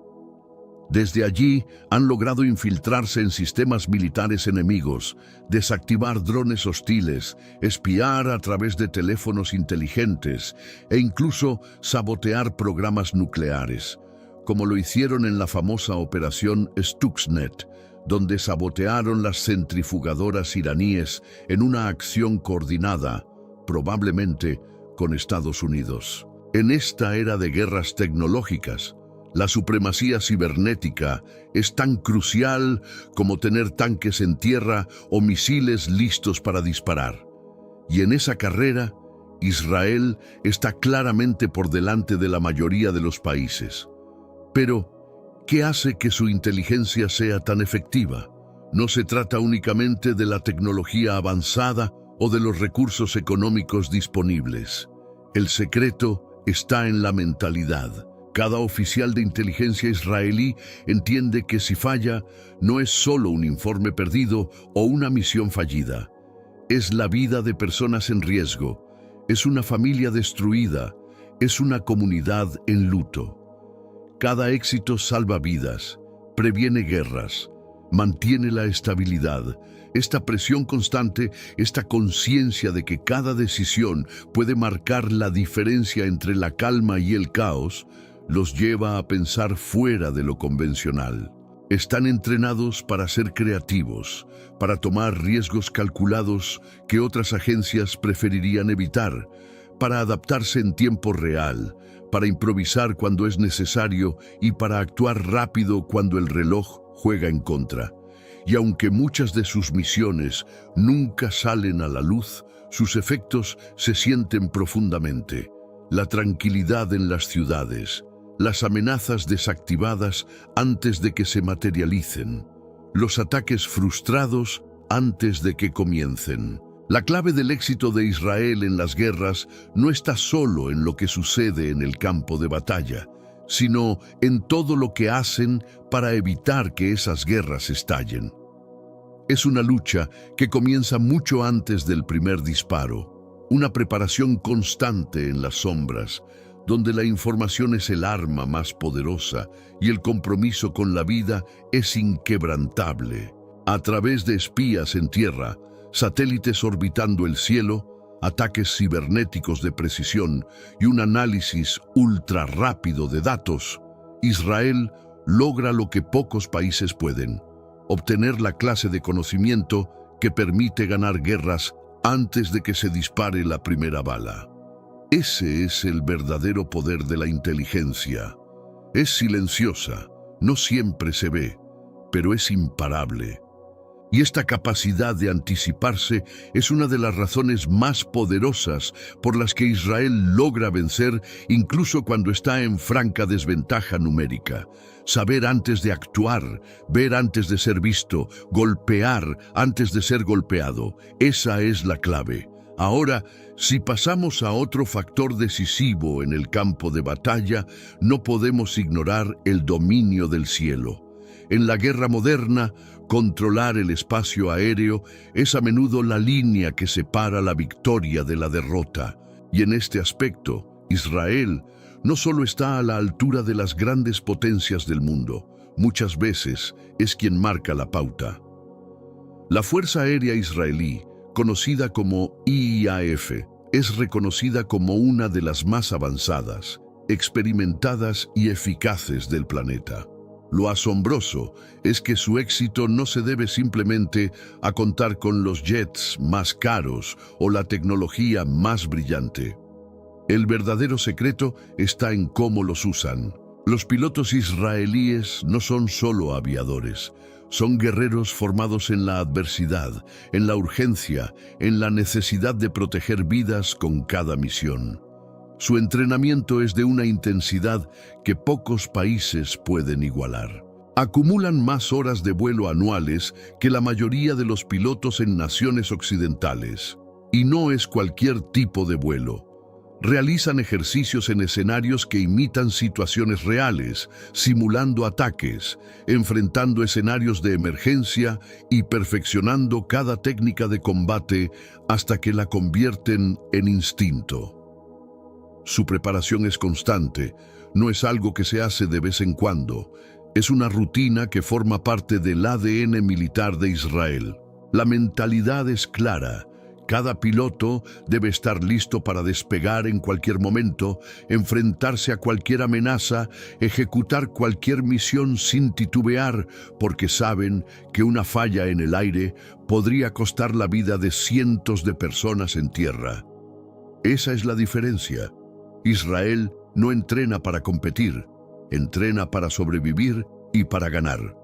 Desde allí han logrado infiltrarse en sistemas militares enemigos, desactivar drones hostiles, espiar a través de teléfonos inteligentes e incluso sabotear programas nucleares, como lo hicieron en la famosa operación Stuxnet, donde sabotearon las centrifugadoras iraníes en una acción coordinada, probablemente con Estados Unidos. En esta era de guerras tecnológicas, la supremacía cibernética es tan crucial como tener tanques en tierra o misiles listos para disparar. Y en esa carrera, Israel está claramente por delante de la mayoría de los países. Pero, ¿qué hace que su inteligencia sea tan efectiva? No se trata únicamente de la tecnología avanzada o de los recursos económicos disponibles. El secreto está en la mentalidad. Cada oficial de inteligencia israelí entiende que si falla, no es solo un informe perdido o una misión fallida. Es la vida de personas en riesgo, es una familia destruida, es una comunidad en luto. Cada éxito salva vidas, previene guerras, mantiene la estabilidad. Esta presión constante, esta conciencia de que cada decisión puede marcar la diferencia entre la calma y el caos, los lleva a pensar fuera de lo convencional. Están entrenados para ser creativos, para tomar riesgos calculados que otras agencias preferirían evitar, para adaptarse en tiempo real, para improvisar cuando es necesario y para actuar rápido cuando el reloj juega en contra. Y aunque muchas de sus misiones nunca salen a la luz, sus efectos se sienten profundamente. La tranquilidad en las ciudades, las amenazas desactivadas antes de que se materialicen, los ataques frustrados antes de que comiencen. La clave del éxito de Israel en las guerras no está solo en lo que sucede en el campo de batalla, sino en todo lo que hacen para evitar que esas guerras estallen. Es una lucha que comienza mucho antes del primer disparo, una preparación constante en las sombras, donde la información es el arma más poderosa y el compromiso con la vida es inquebrantable. A través de espías en tierra, satélites orbitando el cielo, ataques cibernéticos de precisión y un análisis ultra rápido de datos, Israel logra lo que pocos países pueden: obtener la clase de conocimiento que permite ganar guerras antes de que se dispare la primera bala. Ese es el verdadero poder de la inteligencia. Es silenciosa, no siempre se ve, pero es imparable. Y esta capacidad de anticiparse es una de las razones más poderosas por las que Israel logra vencer incluso cuando está en franca desventaja numérica. Saber antes de actuar, ver antes de ser visto, golpear antes de ser golpeado, esa es la clave. Ahora, si pasamos a otro factor decisivo en el campo de batalla, no podemos ignorar el dominio del cielo. En la guerra moderna, controlar el espacio aéreo es a menudo la línea que separa la victoria de la derrota. Y en este aspecto, Israel no solo está a la altura de las grandes potencias del mundo, muchas veces es quien marca la pauta. La Fuerza Aérea Israelí, conocida como IAF, es reconocida como una de las más avanzadas, experimentadas y eficaces del planeta. Lo asombroso es que su éxito no se debe simplemente a contar con los jets más caros o la tecnología más brillante. El verdadero secreto está en cómo los usan. Los pilotos israelíes no son solo aviadores, son guerreros formados en la adversidad, en la urgencia, en la necesidad de proteger vidas con cada misión. Su entrenamiento es de una intensidad que pocos países pueden igualar. Acumulan más horas de vuelo anuales que la mayoría de los pilotos en naciones occidentales. Y no es cualquier tipo de vuelo. Realizan ejercicios en escenarios que imitan situaciones reales, simulando ataques, enfrentando escenarios de emergencia y perfeccionando cada técnica de combate hasta que la convierten en instinto. Su preparación es constante, no es algo que se hace de vez en cuando, es una rutina que forma parte del ADN militar de Israel. La mentalidad es clara. Cada piloto debe estar listo para despegar en cualquier momento, enfrentarse a cualquier amenaza, ejecutar cualquier misión sin titubear, porque saben que una falla en el aire podría costar la vida de cientos de personas en tierra. Esa es la diferencia. Israel no entrena para competir, entrena para sobrevivir y para ganar.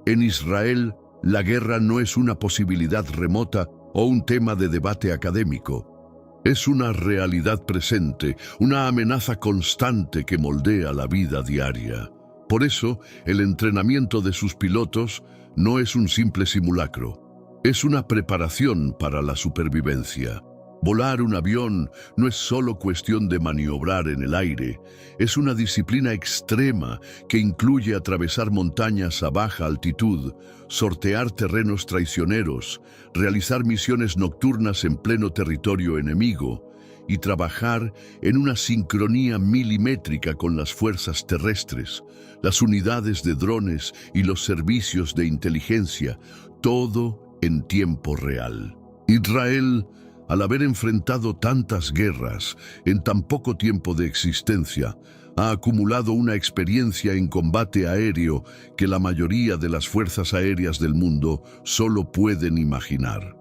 En Israel, la guerra no es una posibilidad remota o un tema de debate académico. Es una realidad presente, una amenaza constante que moldea la vida diaria. Por eso, el entrenamiento de sus pilotos no es un simple simulacro, es una preparación para la supervivencia. Volar un avión no es solo cuestión de maniobrar en el aire, es una disciplina extrema que incluye atravesar montañas a baja altitud, sortear terrenos traicioneros, realizar misiones nocturnas en pleno territorio enemigo y trabajar en una sincronía milimétrica con las fuerzas terrestres, las unidades de drones y los servicios de inteligencia, todo en tiempo real. Israel, al haber enfrentado tantas guerras en tan poco tiempo de existencia, ha acumulado una experiencia en combate aéreo que la mayoría de las fuerzas aéreas del mundo solo pueden imaginar.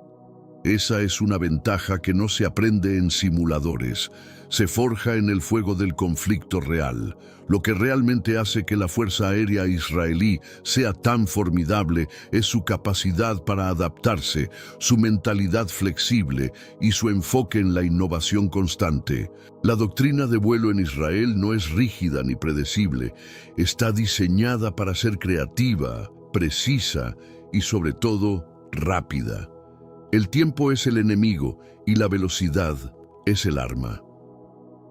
Esa es una ventaja que no se aprende en simuladores, se forja en el fuego del conflicto real. Lo que realmente hace que la Fuerza Aérea israelí sea tan formidable es su capacidad para adaptarse, su mentalidad flexible y su enfoque en la innovación constante. La doctrina de vuelo en Israel no es rígida ni predecible, está diseñada para ser creativa, precisa y sobre todo rápida. El tiempo es el enemigo y la velocidad es el arma.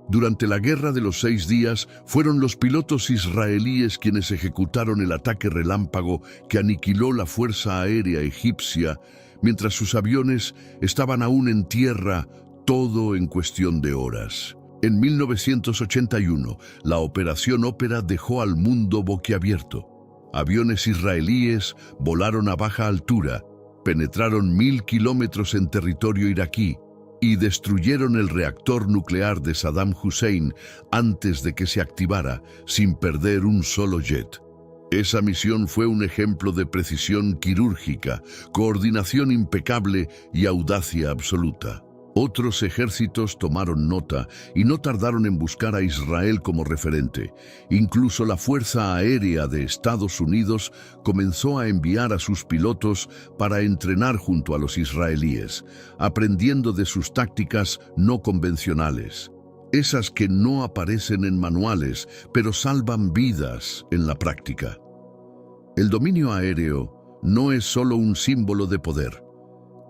Durante la Guerra de los 6 días, fueron los pilotos israelíes quienes ejecutaron el ataque relámpago que aniquiló la Fuerza Aérea egipcia, mientras sus aviones estaban aún en tierra, todo en cuestión de horas. En 1981, la Operación Ópera dejó al mundo boquiabierto. Aviones israelíes volaron a baja altura, penetraron 1000 kilómetros en territorio iraquí y destruyeron el reactor nuclear de Saddam Hussein antes de que se activara, sin perder un solo jet. Esa misión fue un ejemplo de precisión quirúrgica, coordinación impecable y audacia absoluta. Otros ejércitos tomaron nota y no tardaron en buscar a Israel como referente. Incluso la Fuerza Aérea de Estados Unidos comenzó a enviar a sus pilotos para entrenar junto a los israelíes, aprendiendo de sus tácticas no convencionales. Esas que no aparecen en manuales, pero salvan vidas en la práctica. El dominio aéreo no es solo un símbolo de poder.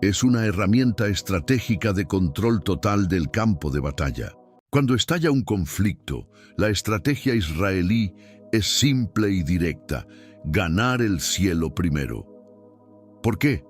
Es una herramienta estratégica de control total del campo de batalla. Cuando estalla un conflicto, la estrategia israelí es simple y directa: ganar el cielo primero. ¿Por qué?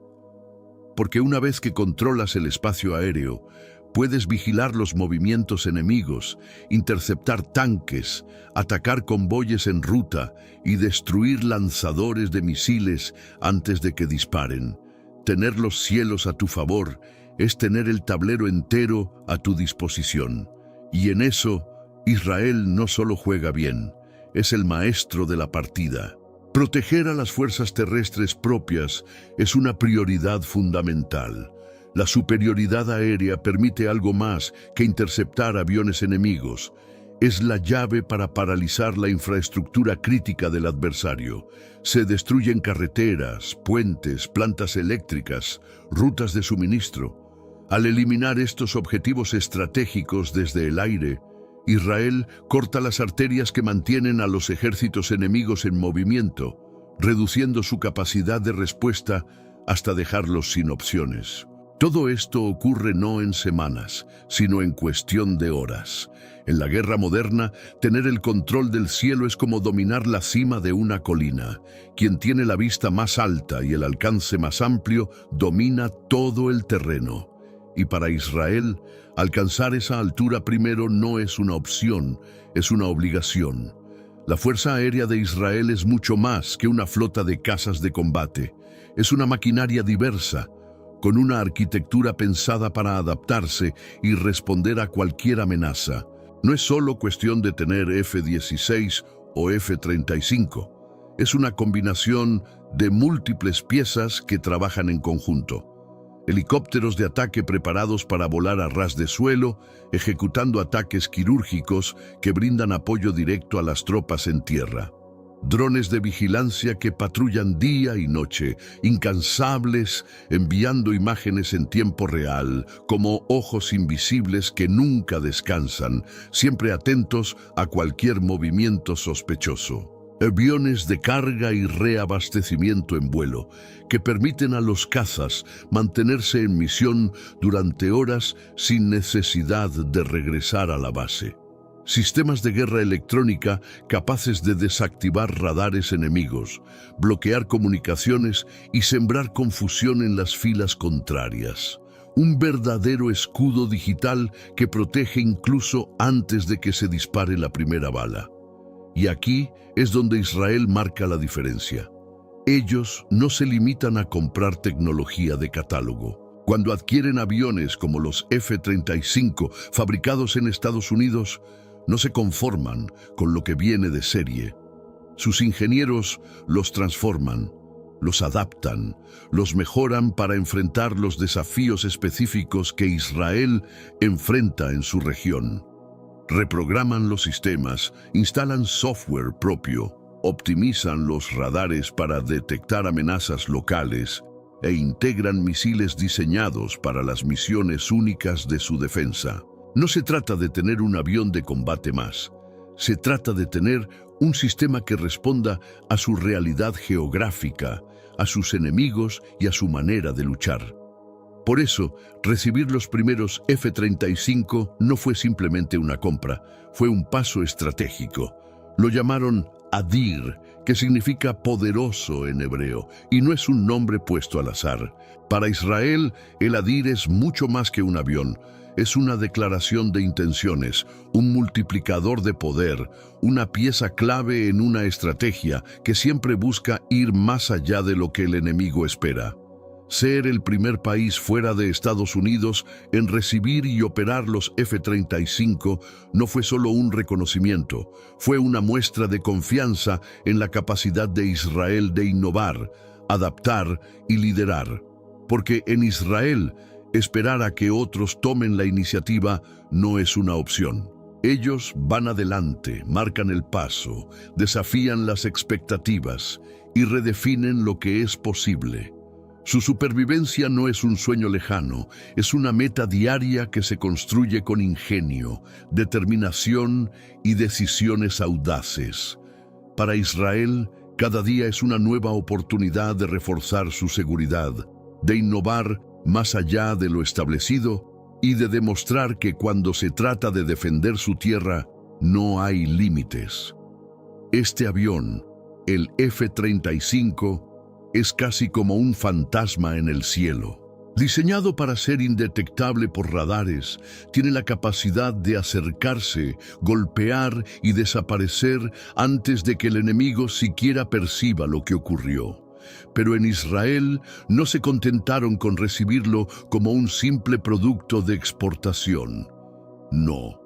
Porque una vez que controlas el espacio aéreo, puedes vigilar los movimientos enemigos, interceptar tanques, atacar convoyes en ruta y destruir lanzadores de misiles antes de que disparen. Tener los cielos a tu favor es tener el tablero entero a tu disposición. Y en eso, Israel no solo juega bien, es el maestro de la partida. Proteger a las fuerzas terrestres propias es una prioridad fundamental. La superioridad aérea permite algo más que interceptar aviones enemigos. Es la llave para paralizar la infraestructura crítica del adversario. Se destruyen carreteras, puentes, plantas eléctricas, rutas de suministro. Al eliminar estos objetivos estratégicos desde el aire, Israel corta las arterias que mantienen a los ejércitos enemigos en movimiento, reduciendo su capacidad de respuesta hasta dejarlos sin opciones. Todo esto ocurre no en semanas, sino en cuestión de horas. En la guerra moderna, tener el control del cielo es como dominar la cima de una colina. Quien tiene la vista más alta y el alcance más amplio, domina todo el terreno. Y para Israel, alcanzar esa altura primero no es una opción, es una obligación. La Fuerza Aérea de Israel es mucho más que una flota de cazas de combate. Es una maquinaria diversa, con una arquitectura pensada para adaptarse y responder a cualquier amenaza. No es solo cuestión de tener F-16 o F-35. Es una combinación de múltiples piezas que trabajan en conjunto. Helicópteros de ataque preparados para volar a ras de suelo, ejecutando ataques quirúrgicos que brindan apoyo directo a las tropas en tierra. Drones de vigilancia que patrullan día y noche, incansables, enviando imágenes en tiempo real, como ojos invisibles que nunca descansan, siempre atentos a cualquier movimiento sospechoso. Aviones de carga y reabastecimiento en vuelo, que permiten a los cazas mantenerse en misión durante horas sin necesidad de regresar a la base. Sistemas de guerra electrónica capaces de desactivar radares enemigos, bloquear comunicaciones y sembrar confusión en las filas contrarias. Un verdadero escudo digital que protege incluso antes de que se dispare la primera bala. Y aquí es donde Israel marca la diferencia. Ellos no se limitan a comprar tecnología de catálogo. Cuando adquieren aviones como los F-35 fabricados en Estados Unidos, no se conforman con lo que viene de serie. Sus ingenieros los transforman, los adaptan, los mejoran para enfrentar los desafíos específicos que Israel enfrenta en su región. Reprograman los sistemas, instalan software propio, optimizan los radares para detectar amenazas locales e integran misiles diseñados para las misiones únicas de su defensa. No se trata de tener un avión de combate más. Se trata de tener un sistema que responda a su realidad geográfica, a sus enemigos y a su manera de luchar. Por eso, recibir los primeros F-35 no fue simplemente una compra, fue un paso estratégico. Lo llamaron Adir, que significa poderoso en hebreo, y no es un nombre puesto al azar. Para Israel, el Adir es mucho más que un avión. Es una declaración de intenciones, un multiplicador de poder, una pieza clave en una estrategia que siempre busca ir más allá de lo que el enemigo espera. Ser el primer país fuera de Estados Unidos en recibir y operar los F-35 no fue solo un reconocimiento, fue una muestra de confianza en la capacidad de Israel de innovar, adaptar y liderar. Porque en Israel, esperar a que otros tomen la iniciativa no es una opción. Ellos van adelante, marcan el paso, desafían las expectativas y redefinen lo que es posible. Su supervivencia no es un sueño lejano, es una meta diaria que se construye con ingenio, determinación y decisiones audaces. Para Israel, cada día es una nueva oportunidad de reforzar su seguridad, de innovar más allá de lo establecido y de demostrar que cuando se trata de defender su tierra, no hay límites. Este avión, el F-35, es casi como un fantasma en el cielo. Diseñado para ser indetectable por radares, tiene la capacidad de acercarse, golpear y desaparecer antes de que el enemigo siquiera perciba lo que ocurrió. Pero en Israel no se contentaron con recibirlo como un simple producto de exportación. No.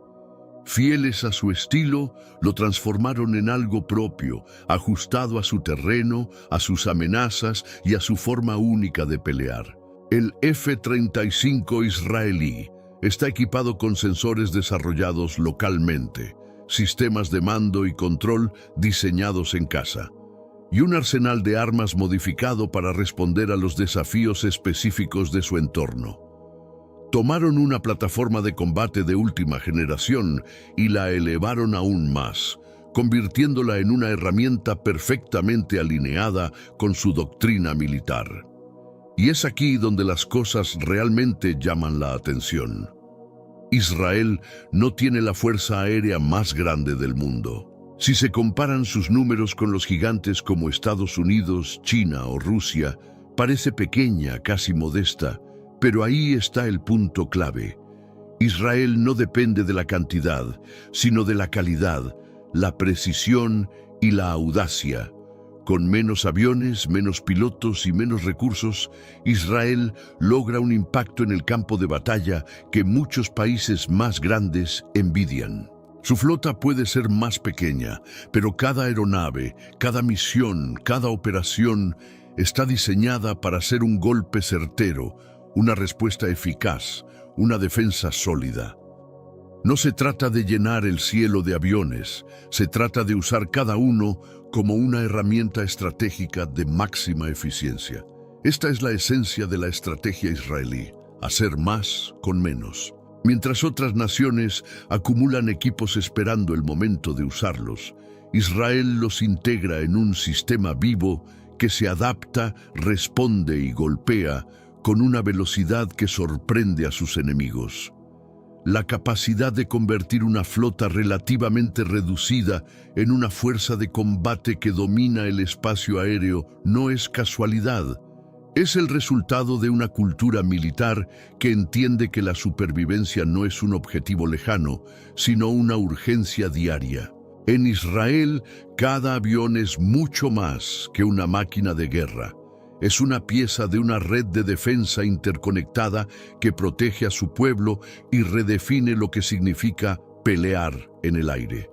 Fieles a su estilo, lo transformaron en algo propio, ajustado a su terreno, a sus amenazas y a su forma única de pelear. El F-35 israelí está equipado con sensores desarrollados localmente, sistemas de mando y control diseñados en casa, y un arsenal de armas modificado para responder a los desafíos específicos de su entorno. Tomaron una plataforma de combate de última generación y la elevaron aún más, convirtiéndola en una herramienta perfectamente alineada con su doctrina militar. Y es aquí donde las cosas realmente llaman la atención. Israel no tiene la fuerza aérea más grande del mundo. Si se comparan sus números con los gigantes como Estados Unidos, China o Rusia, parece pequeña, casi modesta, pero ahí está el punto clave. Israel no depende de la cantidad, sino de la calidad, la precisión y la audacia. Con menos aviones, menos pilotos y menos recursos, Israel logra un impacto en el campo de batalla que muchos países más grandes envidian. Su flota puede ser más pequeña, pero cada aeronave, cada misión, cada operación está diseñada para ser un golpe certero, una respuesta eficaz, una defensa sólida. No se trata de llenar el cielo de aviones, se trata de usar cada uno como una herramienta estratégica de máxima eficiencia. Esta es la esencia de la estrategia israelí, hacer más con menos. Mientras otras naciones acumulan equipos esperando el momento de usarlos, Israel los integra en un sistema vivo que se adapta, responde y golpea con una velocidad que sorprende a sus enemigos. La capacidad de convertir una flota relativamente reducida en una fuerza de combate que domina el espacio aéreo no es casualidad. Es el resultado de una cultura militar que entiende que la supervivencia no es un objetivo lejano, sino una urgencia diaria. En Israel, cada avión es mucho más que una máquina de guerra. Es una pieza de una red de defensa interconectada que protege a su pueblo y redefine lo que significa pelear en el aire.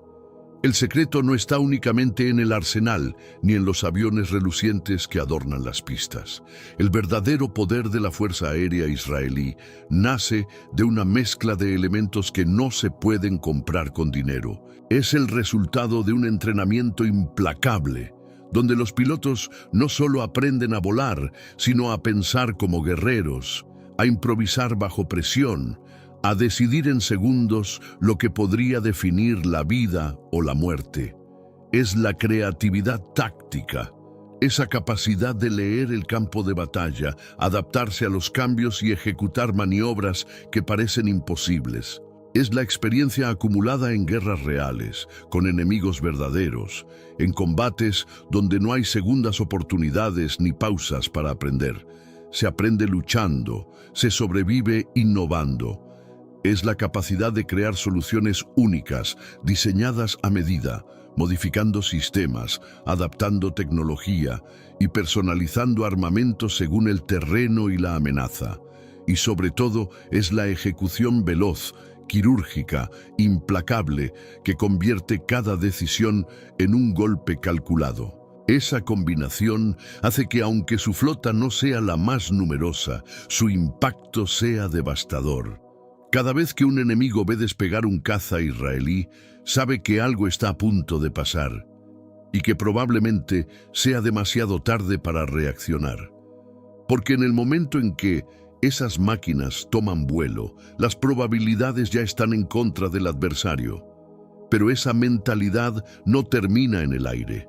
El secreto no está únicamente en el arsenal, ni en los aviones relucientes que adornan las pistas. El verdadero poder de la Fuerza Aérea Israelí nace de una mezcla de elementos que no se pueden comprar con dinero. Es el resultado de un entrenamiento implacable, donde los pilotos no solo aprenden a volar, sino a pensar como guerreros, a improvisar bajo presión, a decidir en segundos lo que podría definir la vida o la muerte. Es la creatividad táctica, esa capacidad de leer el campo de batalla, adaptarse a los cambios y ejecutar maniobras que parecen imposibles. Es la experiencia acumulada en guerras reales, con enemigos verdaderos, en combates donde no hay segundas oportunidades ni pausas para aprender. Se aprende luchando, se sobrevive innovando. Es la capacidad de crear soluciones únicas, diseñadas a medida, modificando sistemas, adaptando tecnología y personalizando armamentos según el terreno y la amenaza. Y sobre todo es la ejecución veloz, quirúrgica, implacable, que convierte cada decisión en un golpe calculado. Esa combinación hace que, aunque su flota no sea la más numerosa, su impacto sea devastador. Cada vez que un enemigo ve despegar un caza israelí, sabe que algo está a punto de pasar y que probablemente sea demasiado tarde para reaccionar. Porque en el momento en que esas máquinas toman vuelo, las probabilidades ya están en contra del adversario. Pero esa mentalidad no termina en el aire.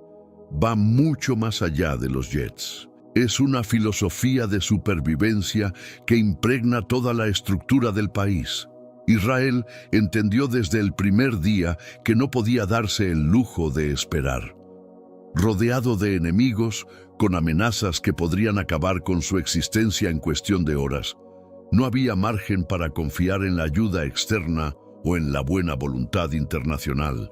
Va mucho más allá de los jets. Es una filosofía de supervivencia que impregna toda la estructura del país. Israel entendió desde el primer día que no podía darse el lujo de esperar. Rodeado de enemigos, con amenazas que podrían acabar con su existencia en cuestión de horas, no había margen para confiar en la ayuda externa o en la buena voluntad internacional.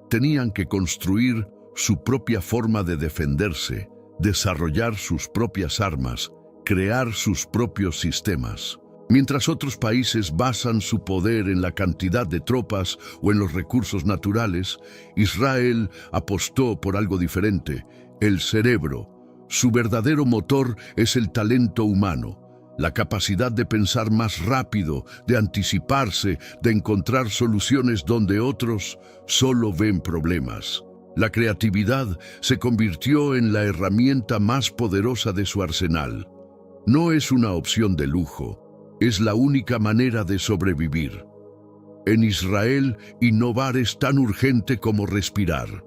Tenían que construir su propia forma de defenderse, desarrollar sus propias armas, crear sus propios sistemas. Mientras otros países basan su poder en la cantidad de tropas o en los recursos naturales, Israel apostó por algo diferente: el cerebro. Su verdadero motor es el talento humano, la capacidad de pensar más rápido, de anticiparse, de encontrar soluciones donde otros solo ven problemas. La creatividad se convirtió en la herramienta más poderosa de su arsenal. No es una opción de lujo, es la única manera de sobrevivir. En Israel, innovar es tan urgente como respirar.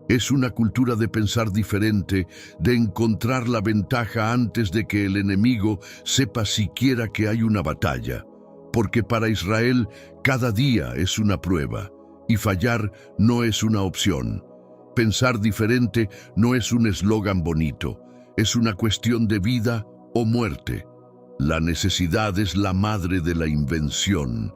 Es una cultura de pensar diferente, de encontrar la ventaja antes de que el enemigo sepa siquiera que hay una batalla. Porque para Israel, cada día es una prueba, y fallar no es una opción. Pensar diferente no es un eslogan bonito, es una cuestión de vida o muerte. La necesidad es la madre de la invención.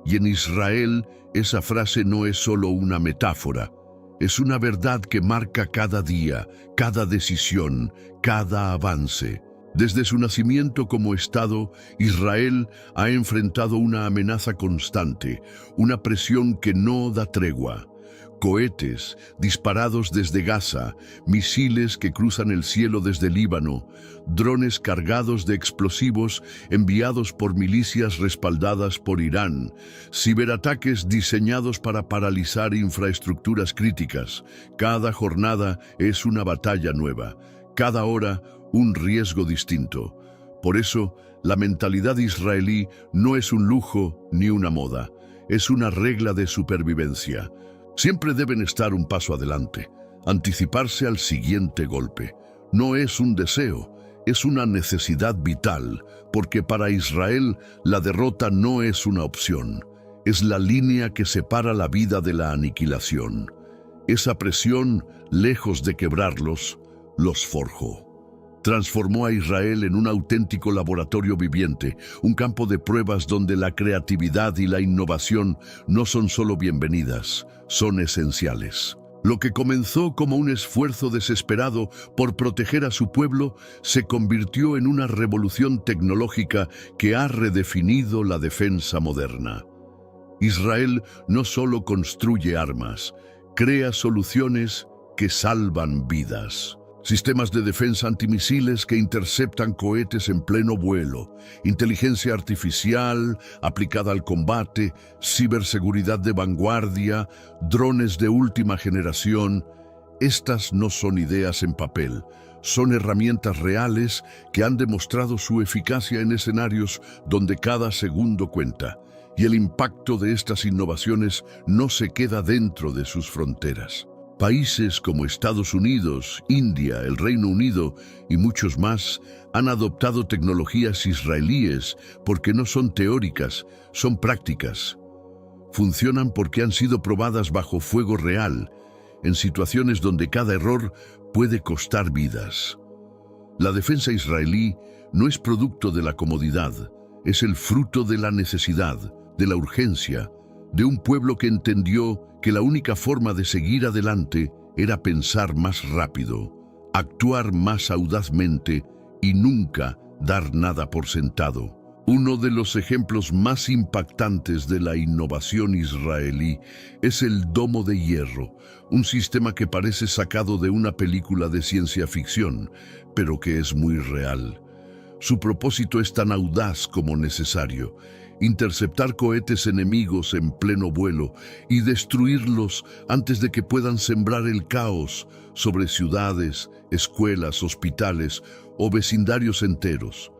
Y en Israel, esa frase no es solo una metáfora, es una verdad que marca cada día, cada decisión, cada avance. Desde su nacimiento como Estado, Israel ha enfrentado una amenaza constante, una presión que no da tregua. cohetes disparados desde Gaza, misiles que cruzan el cielo desde Líbano, drones cargados de explosivos enviados por milicias respaldadas por Irán, ciberataques diseñados para paralizar infraestructuras críticas. Cada jornada es una batalla nueva, cada hora un riesgo distinto. Por eso, la mentalidad israelí no es un lujo ni una moda, es una regla de supervivencia. Siempre deben estar un paso adelante, anticiparse al siguiente golpe. No es un deseo, es una necesidad vital, porque para Israel la derrota no es una opción, es la línea que separa la vida de la aniquilación. Esa presión, lejos de quebrarlos, los forjó. Transformó a Israel en un auténtico laboratorio viviente, un campo de pruebas donde la creatividad y la innovación no son solo bienvenidas, son esenciales. Lo que comenzó como un esfuerzo desesperado por proteger a su pueblo se convirtió en una revolución tecnológica que ha redefinido la defensa moderna. Israel no solo construye armas, crea soluciones que salvan vidas. Sistemas de defensa antimisiles que interceptan cohetes en pleno vuelo, inteligencia artificial aplicada al combate, ciberseguridad de vanguardia, drones de última generación. Estas no son ideas en papel, son herramientas reales que han demostrado su eficacia en escenarios donde cada segundo cuenta, y el impacto de estas innovaciones no se queda dentro de sus fronteras. Países como Estados Unidos, India, el Reino Unido y muchos más han adoptado tecnologías israelíes porque no son teóricas, son prácticas. Funcionan porque han sido probadas bajo fuego real, en situaciones donde cada error puede costar vidas. La defensa israelí no es producto de la comodidad, es el fruto de la necesidad, de la urgencia, de un pueblo que entendió que la única forma de seguir adelante era pensar más rápido, actuar más audazmente y nunca dar nada por sentado. Uno de los ejemplos más impactantes de la innovación israelí es el Domo de Hierro, un sistema que parece sacado de una película de ciencia ficción, pero que es muy real. Su propósito es tan audaz como necesario: interceptar cohetes enemigos en pleno vuelo y destruirlos antes de que puedan sembrar el caos sobre ciudades, escuelas, hospitales o vecindarios enteros.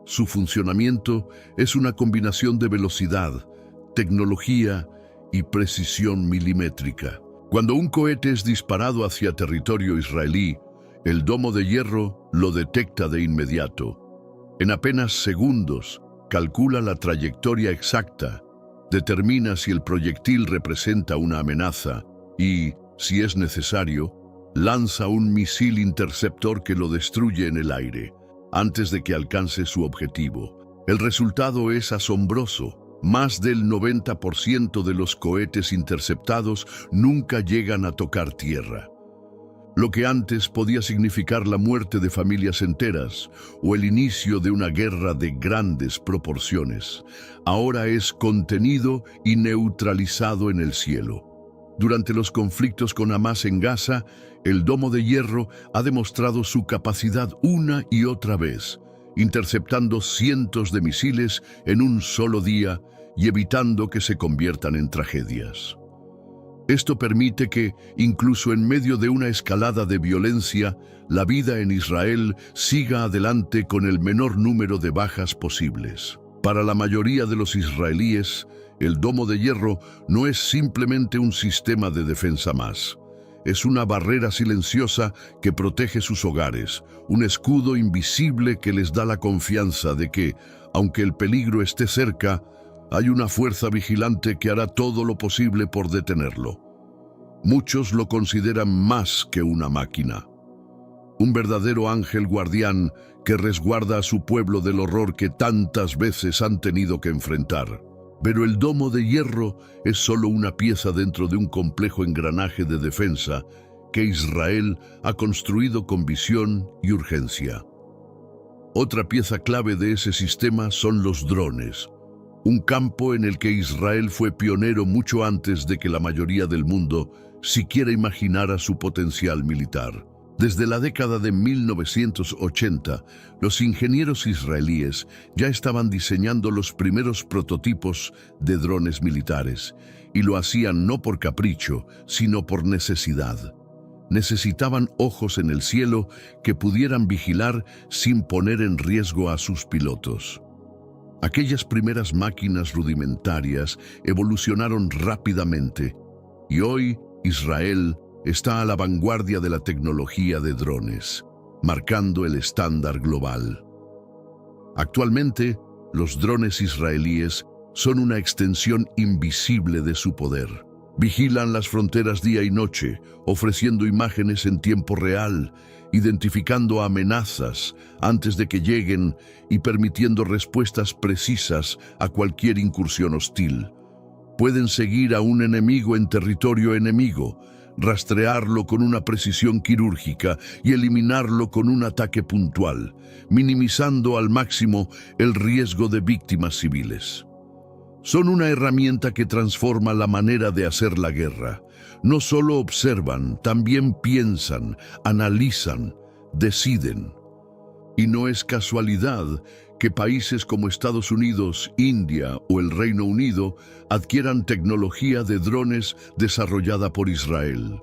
Su funcionamiento es una combinación de velocidad, tecnología y precisión milimétrica. Cuando un cohete es disparado hacia territorio israelí, el Domo de Hierro lo detecta de inmediato. En apenas segundos, calcula la trayectoria exacta, determina si el proyectil representa una amenaza y, si es necesario, lanza un misil interceptor que lo destruye en el aire, antes de que alcance su objetivo. El resultado es asombroso. Más del 90% de los cohetes interceptados nunca llegan a tocar tierra. Lo que antes podía significar la muerte de familias enteras o el inicio de una guerra de grandes proporciones, ahora es contenido y neutralizado en el cielo. Durante los conflictos con Hamás en Gaza, el Domo de Hierro ha demostrado su capacidad una y otra vez, interceptando cientos de misiles en un solo día y evitando que se conviertan en tragedias. Esto permite que, incluso en medio de una escalada de violencia, la vida en Israel siga adelante con el menor número de bajas posibles. Para la mayoría de los israelíes, el Domo de Hierro no es simplemente un sistema de defensa más. Es una barrera silenciosa que protege sus hogares, un escudo invisible que les da la confianza de que, aunque el peligro esté cerca, hay una fuerza vigilante que hará todo lo posible por detenerlo. Muchos lo consideran más que una máquina. Un verdadero ángel guardián que resguarda a su pueblo del horror que tantas veces han tenido que enfrentar. Pero el Domo de Hierro es solo una pieza dentro de un complejo engranaje de defensa que Israel ha construido con visión y urgencia. Otra pieza clave de ese sistema son los drones. un campo en el que Israel fue pionero mucho antes de que la mayoría del mundo siquiera imaginara su potencial militar. Desde la década de 1980, los ingenieros israelíes ya estaban diseñando los primeros prototipos de drones militares, y lo hacían no por capricho, sino por necesidad. Necesitaban ojos en el cielo que pudieran vigilar sin poner en riesgo a sus pilotos. Aquellas primeras máquinas rudimentarias evolucionaron rápidamente, y hoy Israel está a la vanguardia de la tecnología de drones, marcando el estándar global. Actualmente, los drones israelíes son una extensión invisible de su poder. Vigilan las fronteras día y noche, ofreciendo imágenes en tiempo real, identificando amenazas antes de que lleguen y permitiendo respuestas precisas a cualquier incursión hostil. Pueden seguir a un enemigo en territorio enemigo, rastrearlo con una precisión quirúrgica y eliminarlo con un ataque puntual, minimizando al máximo el riesgo de víctimas civiles. Son una herramienta que transforma la manera de hacer la guerra. No solo observan, también piensan, analizan, deciden. Y no es casualidad que países como Estados Unidos, India o el Reino Unido adquieran tecnología de drones desarrollada por Israel.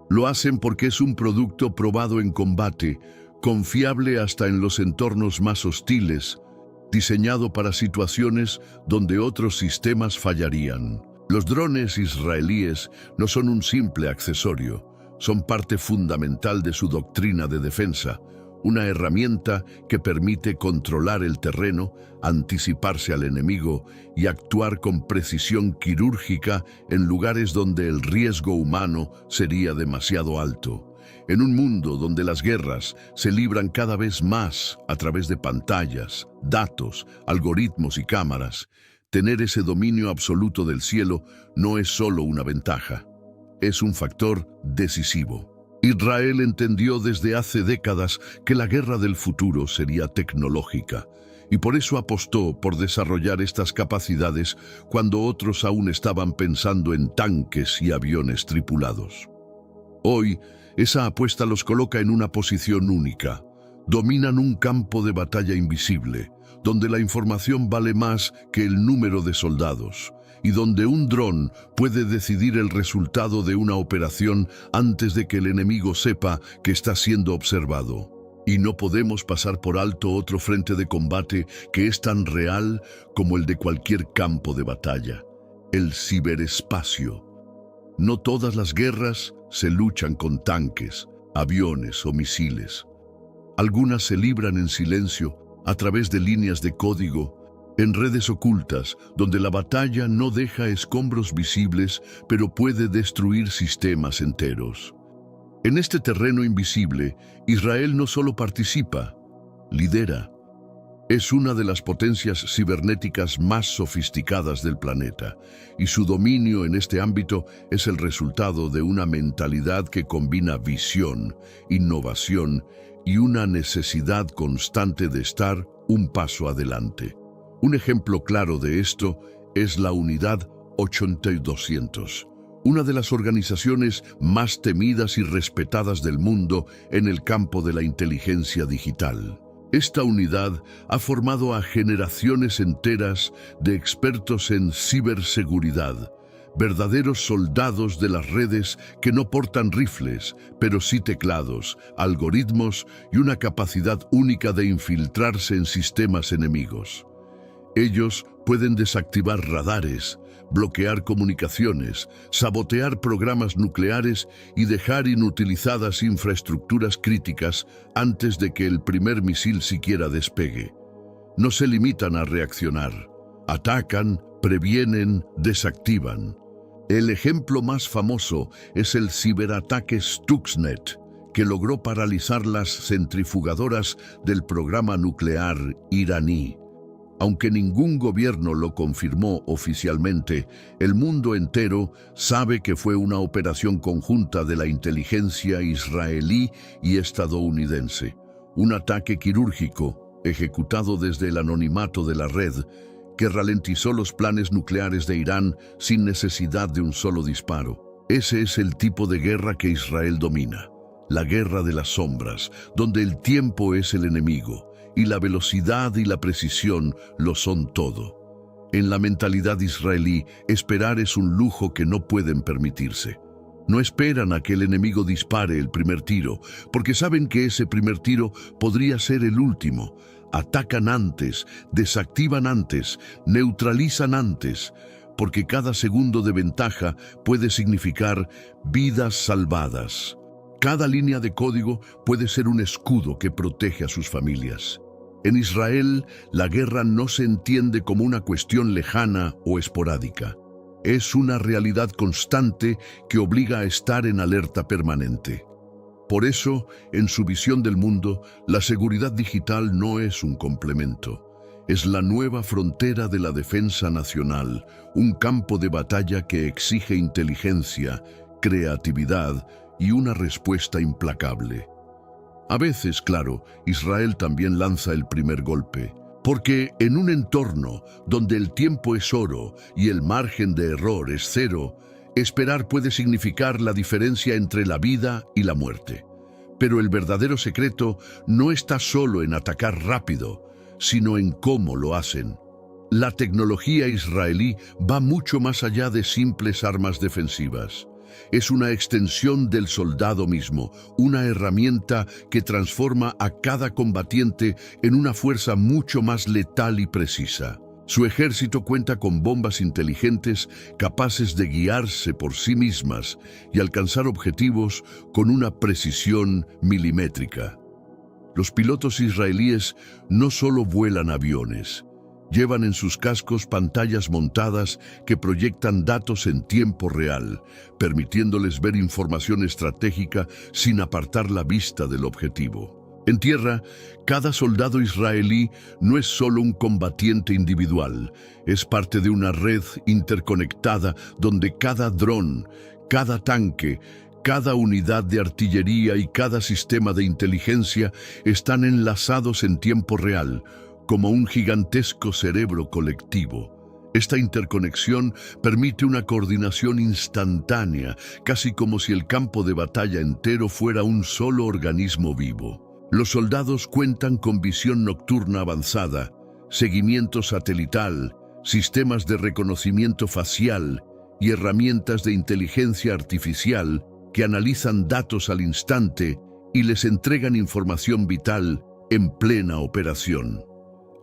Lo hacen porque es un producto probado en combate, confiable hasta en los entornos más hostiles, diseñado para situaciones donde otros sistemas fallarían. Los drones israelíes no son un simple accesorio, son parte fundamental de su doctrina de defensa, una herramienta que permite controlar el terreno, anticiparse al enemigo y actuar con precisión quirúrgica en lugares donde el riesgo humano sería demasiado alto. En un mundo donde las guerras se libran cada vez más a través de pantallas, datos, algoritmos y cámaras, tener ese dominio absoluto del cielo no es solo una ventaja, es un factor decisivo. Israel entendió desde hace décadas que la guerra del futuro sería tecnológica, y por eso apostó por desarrollar estas capacidades cuando otros aún estaban pensando en tanques y aviones tripulados. Hoy, esa apuesta los coloca en una posición única. Dominan un campo de batalla invisible, donde la información vale más que el número de soldados, y donde un dron puede decidir el resultado de una operación antes de que el enemigo sepa que está siendo observado. Y no podemos pasar por alto otro frente de combate que es tan real como el de cualquier campo de batalla: el ciberespacio. No todas las guerras se luchan con tanques, aviones o misiles. Algunas se libran en silencio, a través de líneas de código, en redes ocultas, donde la batalla no deja escombros visibles, pero puede destruir sistemas enteros. En este terreno invisible, Israel no solo participa, lidera. Es una de las potencias cibernéticas más sofisticadas del planeta, y su dominio en este ámbito es el resultado de una mentalidad que combina visión, innovación y una necesidad constante de estar un paso adelante. Un ejemplo claro de esto es la Unidad 8200, una de las organizaciones más temidas y respetadas del mundo en el campo de la inteligencia digital. Esta unidad ha formado a generaciones enteras de expertos en ciberseguridad, verdaderos soldados de las redes que no portan rifles, pero sí teclados, algoritmos y una capacidad única de infiltrarse en sistemas enemigos. Ellos pueden desactivar radares, bloquear comunicaciones, sabotear programas nucleares y dejar inutilizadas infraestructuras críticas antes de que el primer misil siquiera despegue. No se limitan a reaccionar. Atacan, previenen, desactivan. El ejemplo más famoso es el ciberataque Stuxnet, que logró paralizar las centrifugadoras del programa nuclear iraní. Aunque ningún gobierno lo confirmó oficialmente, el mundo entero sabe que fue una operación conjunta de la inteligencia israelí y estadounidense. Un ataque quirúrgico, ejecutado desde el anonimato de la red, que ralentizó los planes nucleares de Irán sin necesidad de un solo disparo. Ese es el tipo de guerra que Israel domina, la guerra de las sombras, donde el tiempo es el enemigo y la velocidad y la precisión lo son todo. En la mentalidad israelí, esperar es un lujo que no pueden permitirse. No esperan a que el enemigo dispare el primer tiro, porque saben que ese primer tiro podría ser el último. Atacan antes, desactivan antes, neutralizan antes, porque cada segundo de ventaja puede significar vidas salvadas. Cada línea de código puede ser un escudo que protege a sus familias. En Israel, la guerra no se entiende como una cuestión lejana o esporádica. Es una realidad constante que obliga a estar en alerta permanente. Por eso, en su visión del mundo, la seguridad digital no es un complemento. Es la nueva frontera de la defensa nacional, un campo de batalla que exige inteligencia, creatividad y una respuesta implacable. A veces, claro, Israel también lanza el primer golpe, porque en un entorno donde el tiempo es oro y el margen de error es cero, esperar puede significar la diferencia entre la vida y la muerte. Pero el verdadero secreto no está solo en atacar rápido, sino en cómo lo hacen. La tecnología israelí va mucho más allá de simples armas defensivas. Es una extensión del soldado mismo, una herramienta que transforma a cada combatiente en una fuerza mucho más letal y precisa. Su ejército cuenta con bombas inteligentes capaces de guiarse por sí mismas y alcanzar objetivos con una precisión milimétrica. Los pilotos israelíes no solo vuelan aviones, llevan en sus cascos pantallas montadas que proyectan datos en tiempo real, permitiéndoles ver información estratégica sin apartar la vista del objetivo. En tierra, cada soldado israelí no es solo un combatiente individual, es parte de una red interconectada donde cada dron, cada tanque, cada unidad de artillería y cada sistema de inteligencia están enlazados en tiempo real, como un gigantesco cerebro colectivo. Esta interconexión permite una coordinación instantánea, casi como si el campo de batalla entero fuera un solo organismo vivo. Los soldados cuentan con visión nocturna avanzada, seguimiento satelital, sistemas de reconocimiento facial y herramientas de inteligencia artificial que analizan datos al instante y les entregan información vital en plena operación.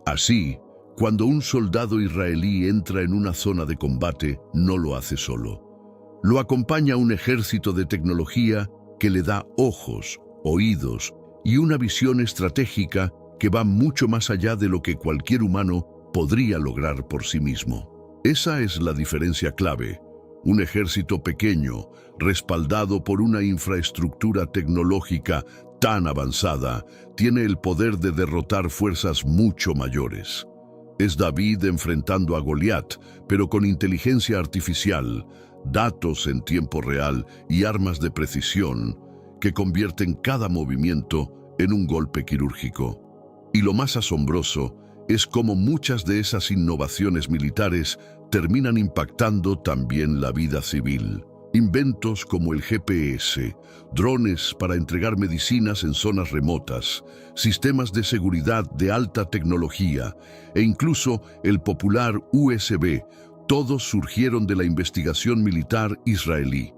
Así, cuando un soldado israelí entra en una zona de combate, no lo hace solo. Lo acompaña un ejército de tecnología que le da ojos, oídos y una visión estratégica que va mucho más allá de lo que cualquier humano podría lograr por sí mismo. Esa es la diferencia clave. Un ejército pequeño, respaldado por una infraestructura tecnológica tan avanzada, tiene el poder de derrotar fuerzas mucho mayores. Es David enfrentando a Goliat, pero con inteligencia artificial, datos en tiempo real y armas de precisión que convierten cada movimiento en un golpe quirúrgico. Y lo más asombroso es cómo muchas de esas innovaciones militares terminan impactando también la vida civil. Inventos como el GPS, drones para entregar medicinas en zonas remotas, sistemas de seguridad de alta tecnología e incluso el popular USB, todos surgieron de la investigación militar israelí.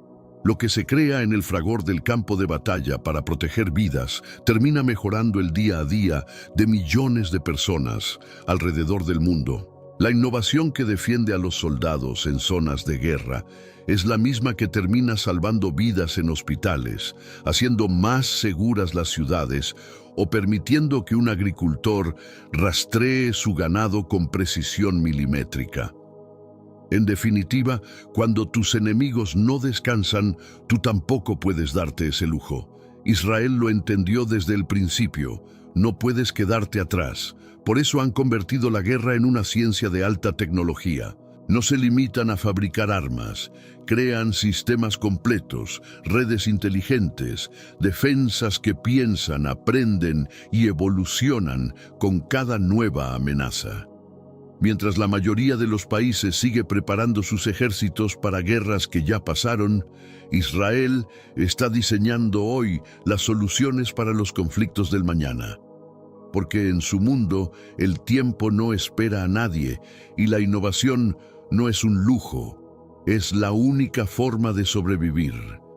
Lo que se crea en el fragor del campo de batalla para proteger vidas termina mejorando el día a día de millones de personas alrededor del mundo. La innovación que defiende a los soldados en zonas de guerra es la misma que termina salvando vidas en hospitales, haciendo más seguras las ciudades o permitiendo que un agricultor rastree su ganado con precisión milimétrica. En definitiva, cuando tus enemigos no descansan, tú tampoco puedes darte ese lujo. Israel lo entendió desde el principio. No puedes quedarte atrás. Por eso han convertido la guerra en una ciencia de alta tecnología. No se limitan a fabricar armas, crean sistemas completos, redes inteligentes, defensas que piensan, aprenden y evolucionan con cada nueva amenaza. Mientras la mayoría de los países sigue preparando sus ejércitos para guerras que ya pasaron, Israel está diseñando hoy las soluciones para los conflictos del mañana. Porque en su mundo el tiempo no espera a nadie y la innovación no es un lujo, es la única forma de sobrevivir.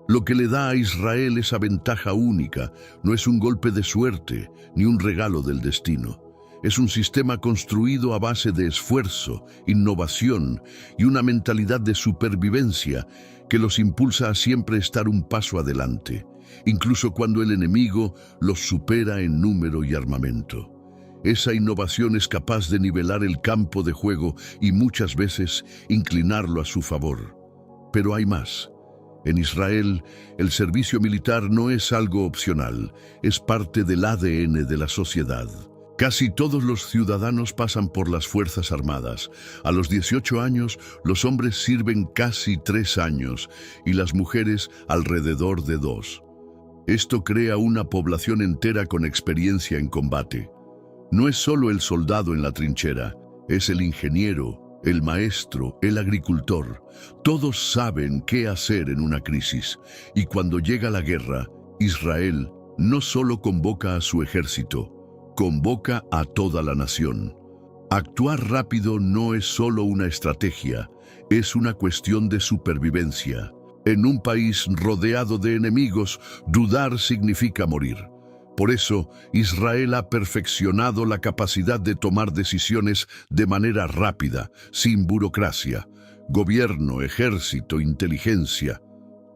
Lo que le da a Israel esa ventaja única no es un golpe de suerte ni un regalo del destino. Es un sistema construido a base de esfuerzo, innovación y una mentalidad de supervivencia que los impulsa a siempre estar un paso adelante, incluso cuando el enemigo los supera en número y armamento. Esa innovación es capaz de nivelar el campo de juego y muchas veces inclinarlo a su favor. Pero hay más. En Israel, el servicio militar no es algo opcional, es parte del ADN de la sociedad. Casi todos los ciudadanos pasan por las Fuerzas Armadas. A los 18 años, los hombres sirven casi 3 años y las mujeres alrededor de 2. Esto crea una población entera con experiencia en combate. No es solo el soldado en la trinchera, es el ingeniero, el maestro, el agricultor. Todos saben qué hacer en una crisis. Y cuando llega la guerra, Israel no solo convoca a su ejército, convoca a toda la nación. Actuar rápido no es solo una estrategia, es una cuestión de supervivencia. En un país rodeado de enemigos, dudar significa morir. Por eso, Israel ha perfeccionado la capacidad de tomar decisiones de manera rápida, sin burocracia. Gobierno, ejército, inteligencia,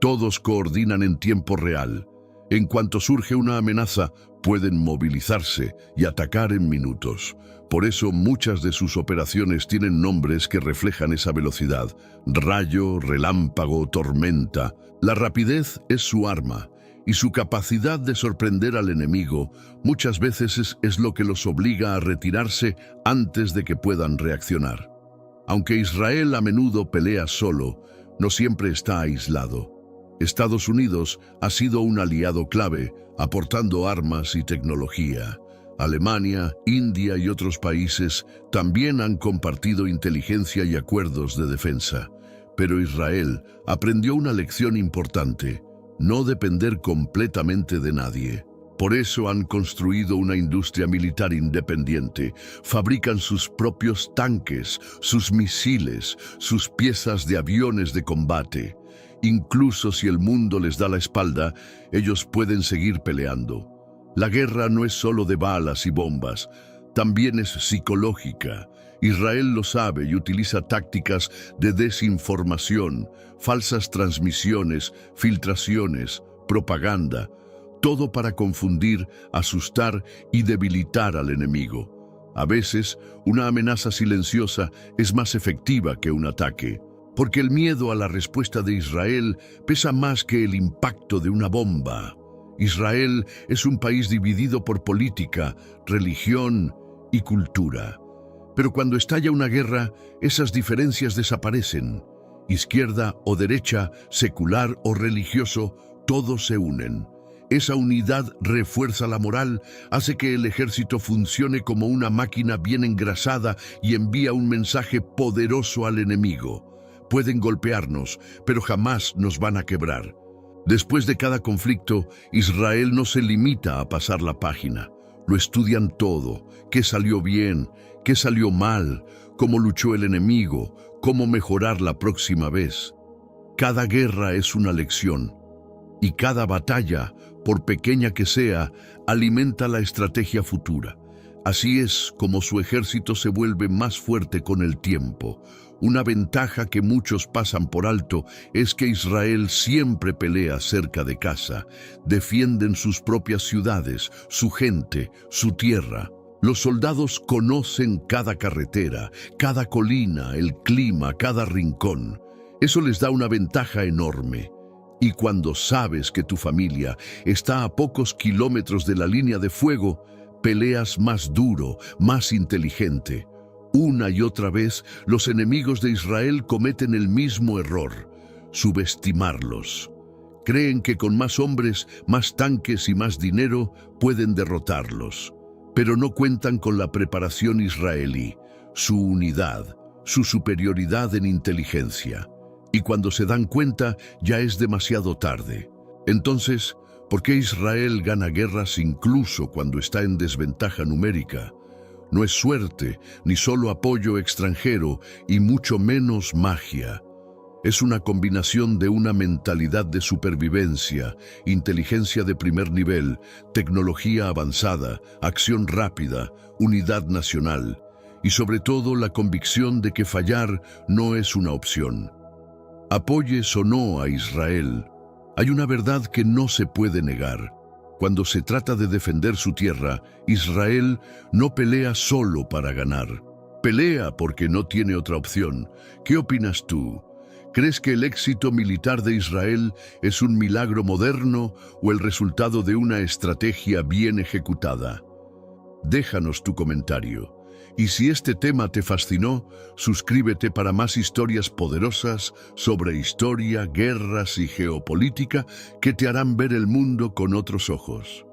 todos coordinan en tiempo real. En cuanto surge una amenaza, pueden movilizarse y atacar en minutos. Por eso muchas de sus operaciones tienen nombres que reflejan esa velocidad. Rayo, relámpago, tormenta. La rapidez es su arma, y su capacidad de sorprender al enemigo muchas veces es lo que los obliga a retirarse antes de que puedan reaccionar. Aunque Israel a menudo pelea solo, no siempre está aislado. Estados Unidos ha sido un aliado clave, aportando armas y tecnología. Alemania, India y otros países también han compartido inteligencia y acuerdos de defensa. Pero Israel aprendió una lección importante: no depender completamente de nadie. Por eso han construido una industria militar independiente. Fabrican sus propios tanques, sus misiles, sus piezas de aviones de combate. Incluso si el mundo les da la espalda, ellos pueden seguir peleando. La guerra no es solo de balas y bombas, también es psicológica. Israel lo sabe y utiliza tácticas de desinformación, falsas transmisiones, filtraciones, propaganda, todo para confundir, asustar y debilitar al enemigo. A veces, una amenaza silenciosa es más efectiva que un ataque, porque el miedo a la respuesta de Israel pesa más que el impacto de una bomba. Israel es un país dividido por política, religión y cultura. Pero cuando estalla una guerra, esas diferencias desaparecen. Izquierda o derecha, secular o religioso, todos se unen. Esa unidad refuerza la moral, hace que el ejército funcione como una máquina bien engrasada y envía un mensaje poderoso al enemigo. Pueden golpearnos, pero jamás nos van a quebrar. Después de cada conflicto, Israel no se limita a pasar la página. Lo estudian todo: qué salió bien, qué salió mal, cómo luchó el enemigo, cómo mejorar la próxima vez. Cada guerra es una lección, y cada batalla, por pequeña que sea, alimenta la estrategia futura. Así es como su ejército se vuelve más fuerte con el tiempo. Una ventaja que muchos pasan por alto es que Israel siempre pelea cerca de casa. Defienden sus propias ciudades, su gente, su tierra. Los soldados conocen cada carretera, cada colina, el clima, cada rincón. Eso les da una ventaja enorme. Y cuando sabes que tu familia está a pocos kilómetros de la línea de fuego, peleas más duro, más inteligente. Una y otra vez, los enemigos de Israel cometen el mismo error: subestimarlos. Creen que con más hombres, más tanques y más dinero pueden derrotarlos. Pero no cuentan con la preparación israelí. su unidad, su superioridad en inteligencia. Y cuando se dan cuenta, ya es demasiado tarde. Entonces, ¿por qué Israel gana guerras incluso cuando está en desventaja numérica? No es suerte, ni solo apoyo extranjero, y mucho menos magia. Es una combinación de una mentalidad de supervivencia, inteligencia de primer nivel, tecnología avanzada, acción rápida, unidad nacional, y sobre todo la convicción de que fallar no es una opción. Apoyes o no a Israel, hay una verdad que no se puede negar. Cuando se trata de defender su tierra, Israel no pelea solo para ganar. Pelea porque no tiene otra opción. ¿Qué opinas tú? ¿Crees que el éxito militar de Israel es un milagro moderno o el resultado de una estrategia bien ejecutada? Déjanos tu comentario. Y si este tema te fascinó, suscríbete para más historias poderosas sobre historia, guerras y geopolítica que te harán ver el mundo con otros ojos.